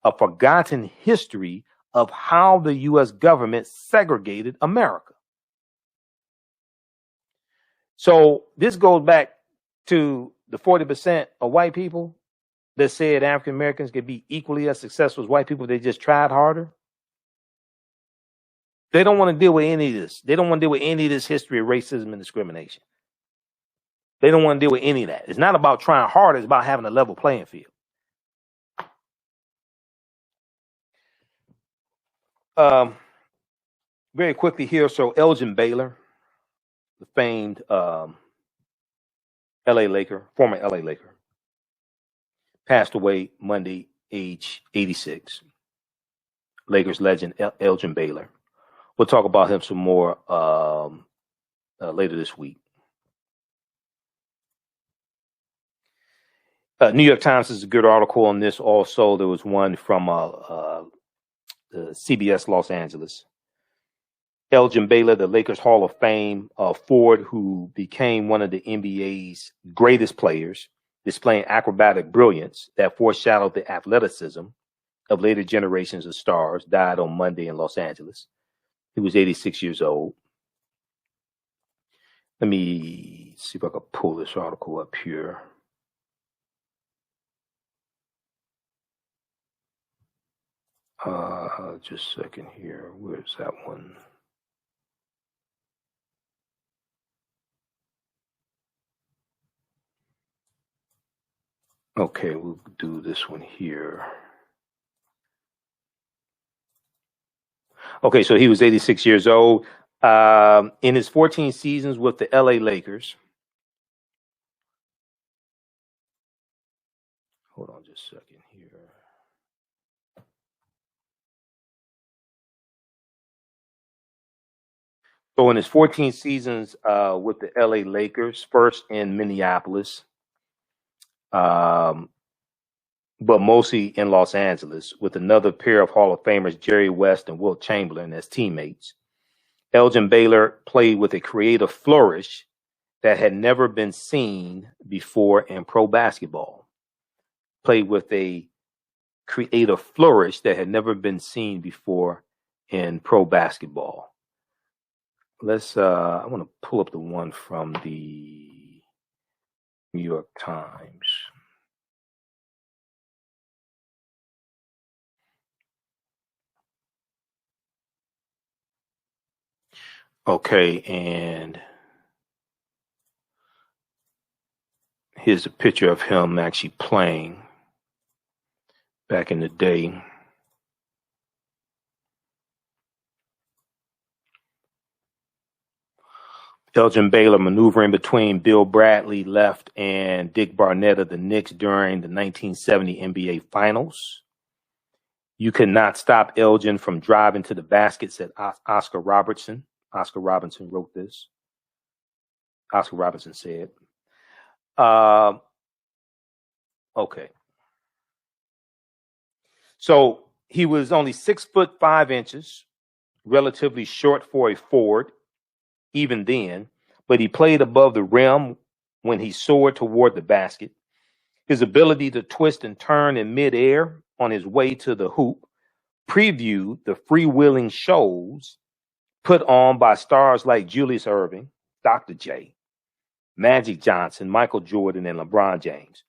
A forgotten history of how the U.S. government segregated America. So this goes back to the 40% of white people that said African Americans could be equally as successful as white people if they just tried harder. They don't want to deal with any of this. They don't want to deal with any of this history of racism and discrimination. They don't want to deal with any of that. It's not about trying harder. It's about having a level playing field. Very quickly here. So Elgin Baylor, the famed LA Laker, former LA Laker, passed away Monday, age 86. Lakers legend Elgin Baylor. We'll talk about him some more later this week. New York Times is a good article on this also. There was one from CBS Los Angeles. Elgin Baylor, the Lakers Hall of Fame forward who became one of the NBA's greatest players, displaying acrobatic brilliance that foreshadowed the athleticism of later generations of stars, died on Monday in Los Angeles. He was 86 years old. Let me see if I can pull this article up here. Just a second here. Where's that one? Okay, we'll do this one here. Okay, so he was 86 years old. In his 14 seasons with the LA Lakers. Hold on just a second here. So in his 14 seasons with the LA Lakers, first in Minneapolis, but mostly in Los Angeles, with another pair of Hall of Famers, Jerry West and Wilt Chamberlain, as teammates, Elgin Baylor played with a creative flourish that had never been seen before in pro basketball. Played with a creative flourish that had never been seen before in pro basketball. Let's, I want to pull up the one from the New York Times. Okay, and here's a picture of him actually playing back in the day. Elgin Baylor maneuvering between Bill Bradley left and Dick Barnett of the Knicks during the 1970 NBA Finals. You could not stop Elgin from driving to the basket, said Oscar Robertson. Oscar Robertson wrote this. Oscar Robertson said. Okay. So he was only 6'5", relatively short for a forward, even then, but he played above the rim when he soared toward the basket. His ability to twist and turn in midair on his way to the hoop previewed the freewheeling shows put on by stars like Julius Erving, Dr. J, Magic Johnson, Michael Jordan, and LeBron James.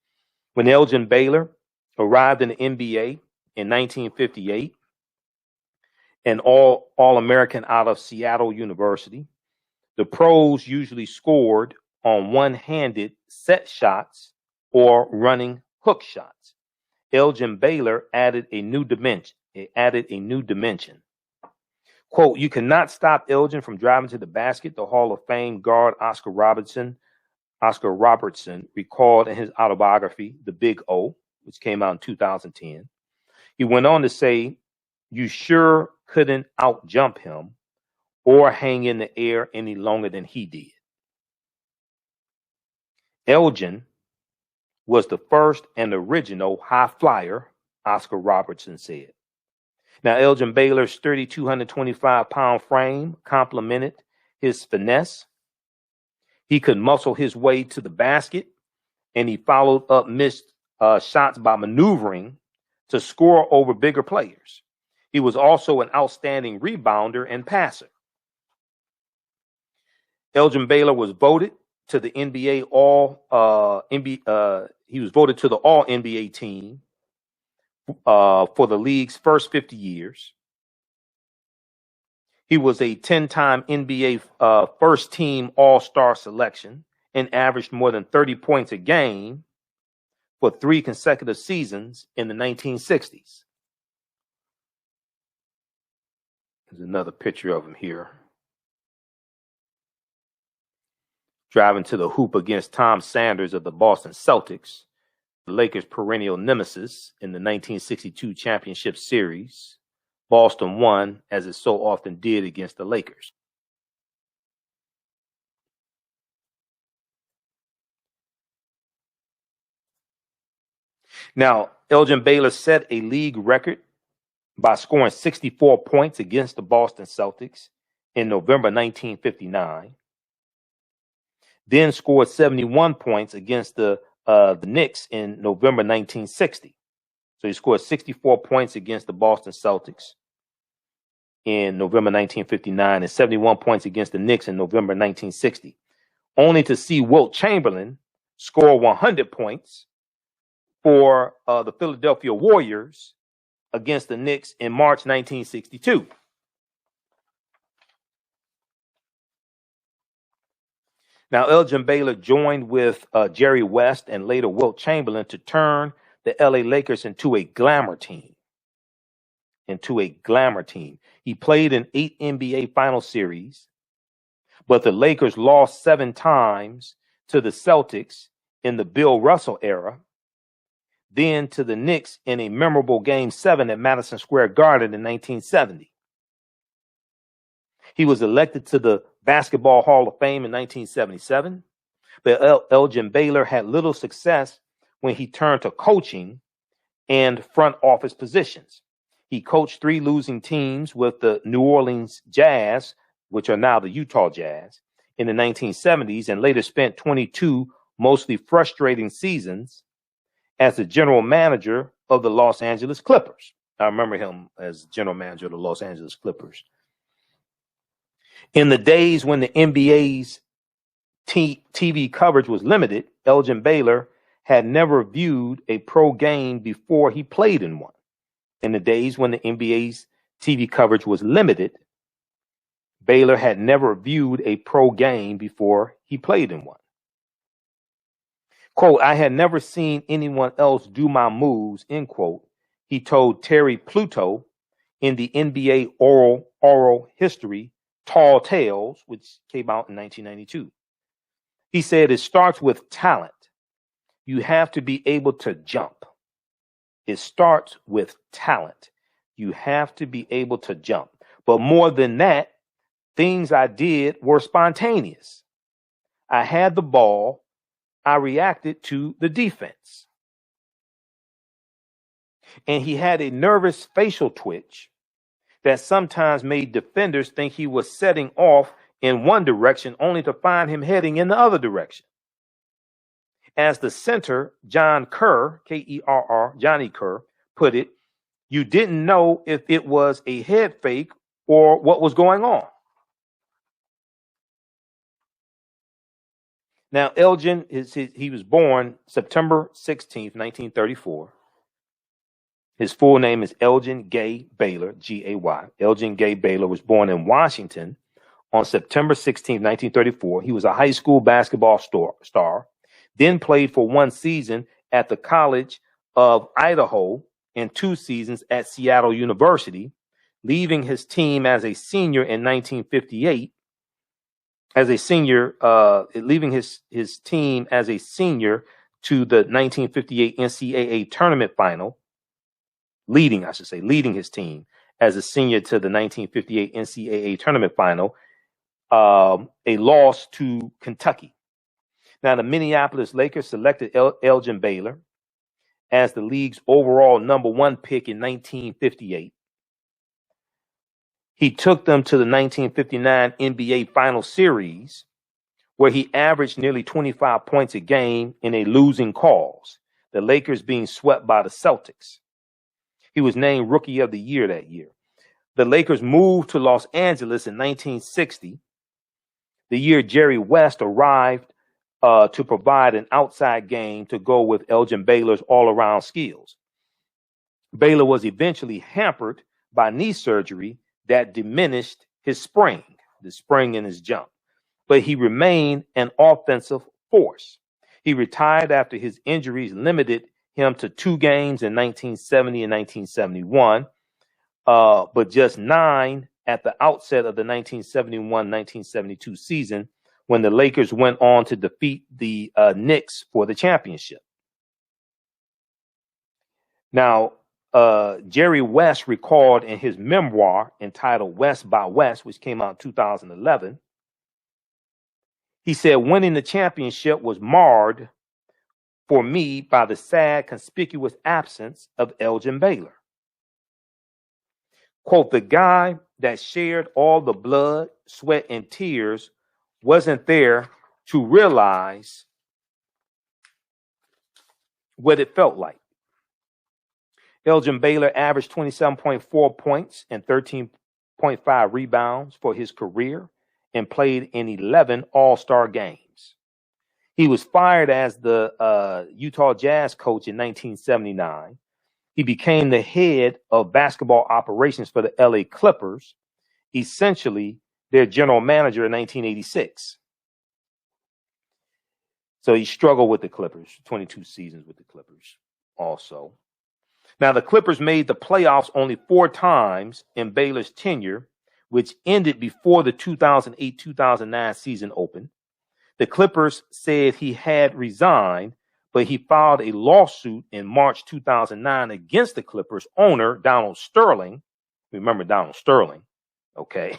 When Elgin Baylor arrived in the NBA in 1958, an All-American out of Seattle University, the pros usually scored on one-handed set shots or running hook shots. Elgin Baylor added a new dimension. Quote, you cannot stop Elgin from driving to the basket, the Hall of Fame guard Oscar Robertson recalled in his autobiography, The Big O, which came out in 2010. He went on to say, you sure couldn't out-jump him or hang in the air any longer than he did. Elgin was the first and original high flyer, Oscar Robertson said. Now, Elgin Baylor's sturdy 225-pound frame complemented his finesse. He could muscle his way to the basket, and he followed up missed shots by maneuvering to score over bigger players. He was also an outstanding rebounder and passer. Elgin Baylor was voted to the NBA he was voted to the All NBA team for the league's first 50 years. He was a 10-time NBA first team All-Star selection and averaged more than 30 points a game for 3 consecutive seasons in the 1960s. There's another picture of him here. Driving to the hoop against Tom Sanders of the Boston Celtics, the Lakers' perennial nemesis in the 1962 championship series. Boston won, as it so often did, against the Lakers. Now, Elgin Baylor set a league record by scoring 64 points against the Boston Celtics in November 1959. Then scored 71 points against the Knicks in November 1960. So he scored 64 points against the Boston Celtics in November 1959 and 71 points against the Knicks in November 1960, only to see Wilt Chamberlain score 100 points for the Philadelphia Warriors against the Knicks in March 1962. Now, Elgin Baylor joined with Jerry West and later Wilt Chamberlain to turn the LA Lakers into a glamour team. He played in 8 NBA final series, but the Lakers lost 7 times to the Celtics in the Bill Russell era, then to the Knicks in a memorable Game 7 at Madison Square Garden in 1970. He was elected to the Basketball Hall of Fame in 1977, but Elgin Baylor had little success when he turned to coaching and front office positions. He coached 3 losing teams with the New Orleans Jazz, which are now the Utah Jazz, in the 1970s, and later spent 22 mostly frustrating seasons as the general manager of the Los Angeles Clippers. I remember him as general manager of the Los Angeles Clippers. In the days when the NBA's TV coverage was limited, Elgin Baylor had never viewed a pro game before he played in one. In the days when the NBA's TV coverage was limited, Baylor had never viewed a pro game before he played in one. Quote, I had never seen anyone else do my moves, end quote, he told Terry Pluto in the NBA oral history Tall Tales, which came out in 1992. He said, it starts with talent. You have to be able to jump. It starts with talent. You have to be able to jump. But more than that, things I did were spontaneous. I had the ball. I reacted to the defense. And he had a nervous facial twitch that sometimes made defenders think he was setting off in one direction only to find him heading in the other direction. As the center, John Kerr, K-E-R-R, Johnny Kerr, put it, you didn't know if it was a head fake or what was going on. Now, Elgin, he was born September 16th, 1934. His full name is Elgin Gay Baylor, G-A-Y. Elgin Gay Baylor was born in Washington on September 16, 1934. He was a high school basketball star, then played for 1 season at the College of Idaho and 2 seasons at Seattle University, leaving his team as a senior in 1958. Leaving his team as a senior to the 1958 NCAA tournament final. Leading his team as a senior to the 1958 NCAA tournament final. A loss to Kentucky. Now, the Minneapolis Lakers selected Elgin Baylor as the league's overall number 1 pick in 1958. He took them to the 1959 NBA Final Series, where he averaged nearly 25 points a game in a losing cause, the Lakers being swept by the Celtics. He was named Rookie of the Year that year. The Lakers moved to Los Angeles in 1960, the year Jerry West arrived to provide an outside game to go with Elgin Baylor's all-around skills. Baylor was eventually hampered by knee surgery that diminished the spring in his jump, but he remained an offensive force. He retired after his injuries limited him to 2 games in 1970 and 1971, but just 9 at the outset of the 1971-1972 season, when the Lakers went on to defeat the Knicks for the championship. Now, Jerry West recalled in his memoir entitled West by West, which came out in 2011, he said, winning the championship was marred for me by the sad, conspicuous absence of Elgin Baylor. Quote, the guy that shared all the blood, sweat, and tears wasn't there to realize what it felt like. Elgin Baylor averaged 27.4 points and 13.5 rebounds for his career and played in 11 All-Star games. He was fired as the Utah Jazz coach in 1979. He became the head of basketball operations for the LA Clippers, essentially their general manager in 1986. So he struggled with the Clippers, 22 seasons with the Clippers also. Now, the Clippers made the playoffs only 4 times in Baylor's tenure, which ended before the 2008-2009 season opened. The Clippers said he had resigned, but he filed a lawsuit in March 2009 against the Clippers owner, Donald Sterling. Remember Donald Sterling, okay?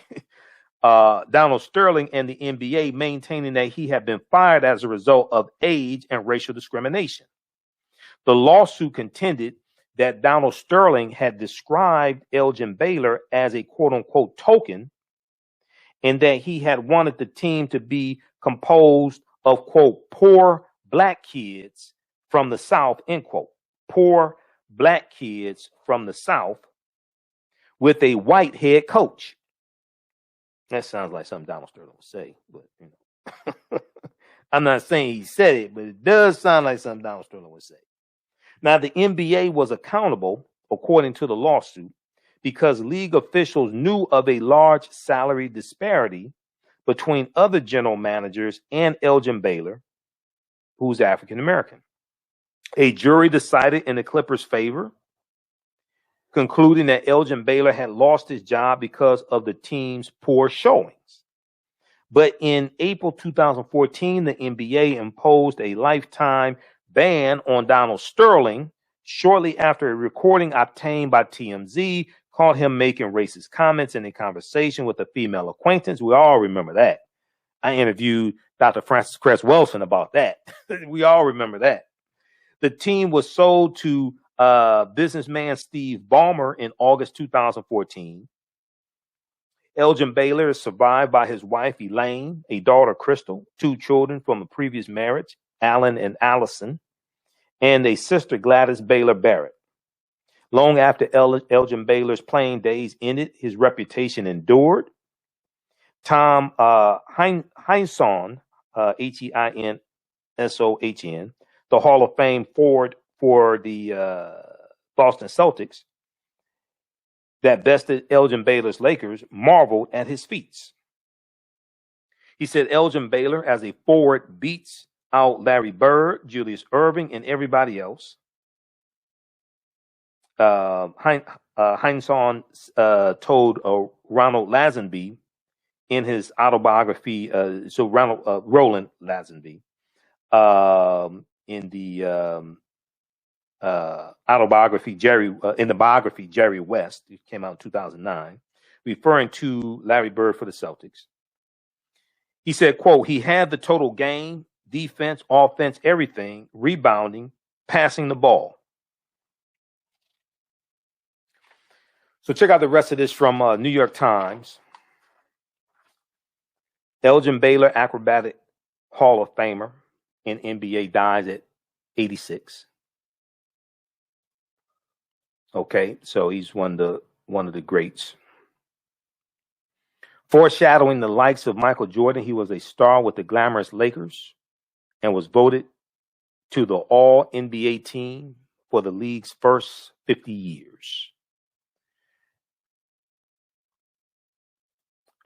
Donald Sterling and the NBA, maintaining that he had been fired as a result of age and racial discrimination. The lawsuit contended that Donald Sterling had described Elgin Baylor as a quote-unquote token, and that he had wanted the team to be composed of, quote, poor black kids from the South, end quote. Poor black kids from the South with a white head coach. That sounds like something Donald Sterling would say, but you know, I'm not saying he said it, but it does sound like something Donald Sterling would say. Now, the NBA was accountable, according to the lawsuit, because league officials knew of a large salary disparity between other general managers and Elgin Baylor, who's African American. A jury decided in the Clippers' favor, concluding that Elgin Baylor had lost his job because of the team's poor showings. But in April 2014, the NBA imposed a lifetime ban on Donald Sterling shortly after a recording obtained by TMZ caught him making racist comments in a conversation with a female acquaintance. We all remember that. I interviewed Dr. Francis Cress Wilson about that. We all remember that. The team was sold to businessman Steve Ballmer in August 2014. Elgin Baylor is survived by his wife Elaine, a daughter Crystal, 2 children from a previous marriage, Alan and Allison, and a sister, Gladys Baylor Barrett. Long after Elgin Baylor's playing days ended, his reputation endured. Tom Heinsohn, Heinsohn, the Hall of Fame forward for the Boston Celtics, that bested Elgin Baylor's Lakers, marveled at his feats. He said Elgin Baylor, as a forward, beats out Larry Bird, Julius Erving, and everybody else. Hindson told Ronald Lazenby in his autobiography. Roland Lazenby in the autobiography in the biography Jerry West, it came out in 2009, referring to Larry Bird for the Celtics. He said, quote, he had the total game, defense, offense, everything, rebounding, passing the ball. So check out the rest of this from New York Times. Elgin Baylor, acrobatic Hall of Famer in NBA, dies at 86. Okay, so he's one of the greats. Foreshadowing the likes of Michael Jordan, he was a star with the glamorous Lakers and was voted to the All-NBA team for the league's first 50 years.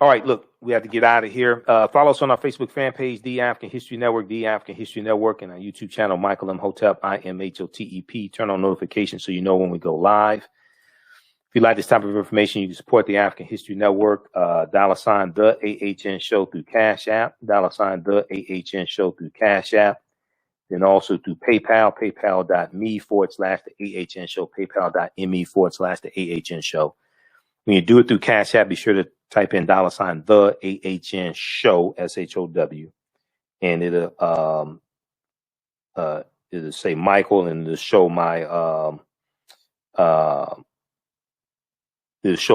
All right, look, we have to get out of here. Follow us on our Facebook fan page, The African History Network, The African History Network, and our YouTube channel, Michael Imhotep, IMHOTEP. Turn on notifications so you know when we go live. If you like this type of information, you can support the African History Network, $ the AHN Show through Cash App, $ the AHN Show through Cash App, then also through PayPal, paypal.me/the AHN Show, paypal.me/the AHN Show. When you do it through Cash App, be sure to type in $ the AHN Show, SHOW, and it'll say Michael, and it'll show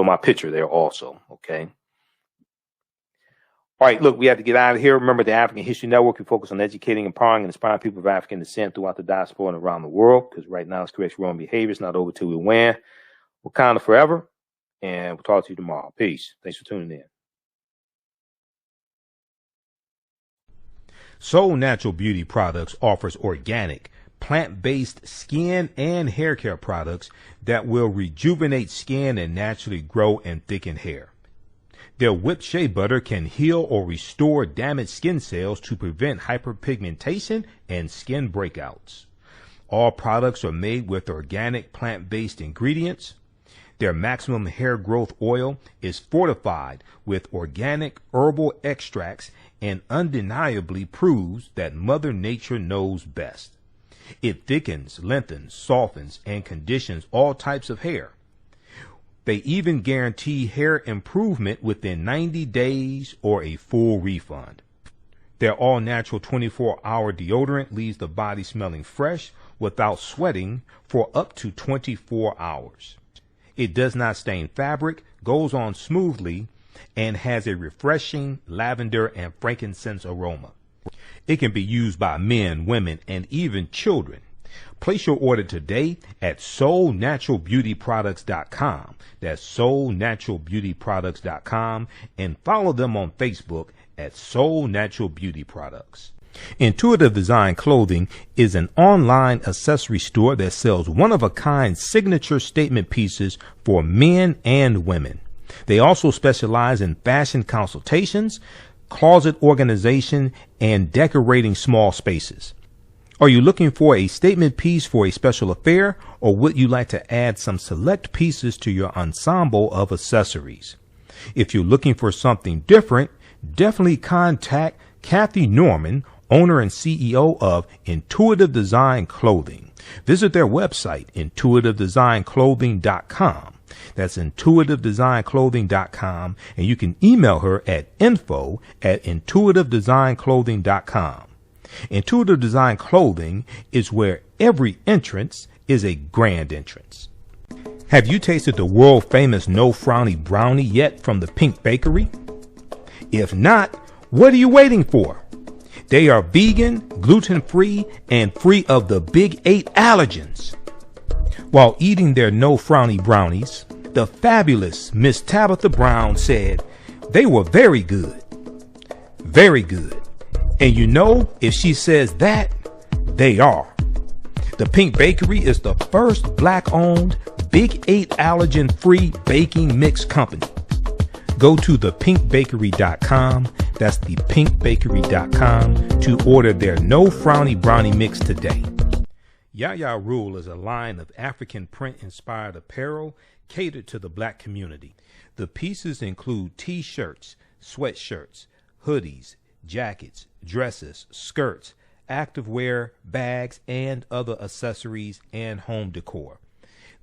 my picture there also. Okay. All right, look, we have to get out of here. Remember, the African History Network, we focus on educating, empowering, and inspiring people of African descent throughout the diaspora and around the world, because right now it's correct wrong behavior. It's not over till we win. Wakanda forever. And we'll talk to you tomorrow. Peace. Thanks for tuning in. Soul Natural Beauty Products offers organic, plant-based skin and hair care products that will rejuvenate skin and naturally grow and thicken hair. Their whipped shea butter can heal or restore damaged skin cells to prevent hyperpigmentation and skin breakouts. All products are made with organic plant-based ingredients. Their maximum hair growth oil is fortified with organic herbal extracts and undeniably proves that Mother Nature knows best. It thickens, lengthens, softens, and conditions all types of hair. They even guarantee hair improvement within 90 days or a full refund. Their all-natural 24-hour deodorant leaves the body smelling fresh without sweating for up to 24 hours. It does not stain fabric, goes on smoothly, and has a refreshing lavender and frankincense aroma. It can be used by men, women, and even children. Place your order today at soulnaturalbeautyproducts.com. That's soulnaturalbeautyproducts.com, and follow them on Facebook at Soul Natural Beauty Products. Intuitive Design Clothing is an online accessory store that sells one-of-a-kind signature statement pieces for men and women. They also specialize in fashion consultations, closet organization, and decorating small spaces. Are you looking for a statement piece for a special affair, or would you like to add some select pieces to your ensemble of accessories? If you're looking for something different, definitely contact Kathy Norman, owner and CEO of Intuitive Design Clothing. Visit their website, intuitivedesignClothing.com. That's intuitivedesignClothing.com, and you can email her at info@intuitivedesignClothing.com. Intuitive Design Clothing is where every entrance is a grand entrance. Have you tasted the world famous No Frowny Brownie yet from the Pink Bakery? If not, what are you waiting for? They are vegan, gluten-free, and free of the big 8 allergens. While eating their No Frowny Brownies, the fabulous Miss Tabitha Brown said they were very good. Very good. And you know, if she says that, they are. The Pink Bakery is the first black-owned, big 8 allergen-free baking mix company. Go to thepinkbakery.com, that's thepinkbakery.com, to order their No Frowny Brownie Mix today. Yaya Rule is a line of African print-inspired apparel catered to the black community. The pieces include t-shirts, sweatshirts, hoodies, jackets, dresses, skirts, activewear, bags, and other accessories and home decor.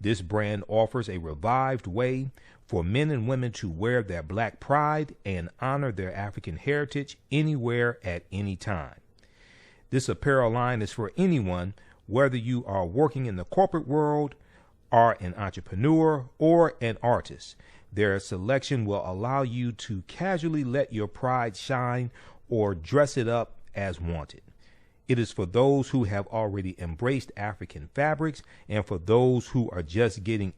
This brand offers a revived way for men and women to wear their black pride and honor their African heritage anywhere at any time. This apparel line is for anyone, whether you are working in the corporate world, are an entrepreneur, or an artist. Their selection will allow you to casually let your pride shine or dress it up as wanted. It is for those who have already embraced African fabrics and for those who are just getting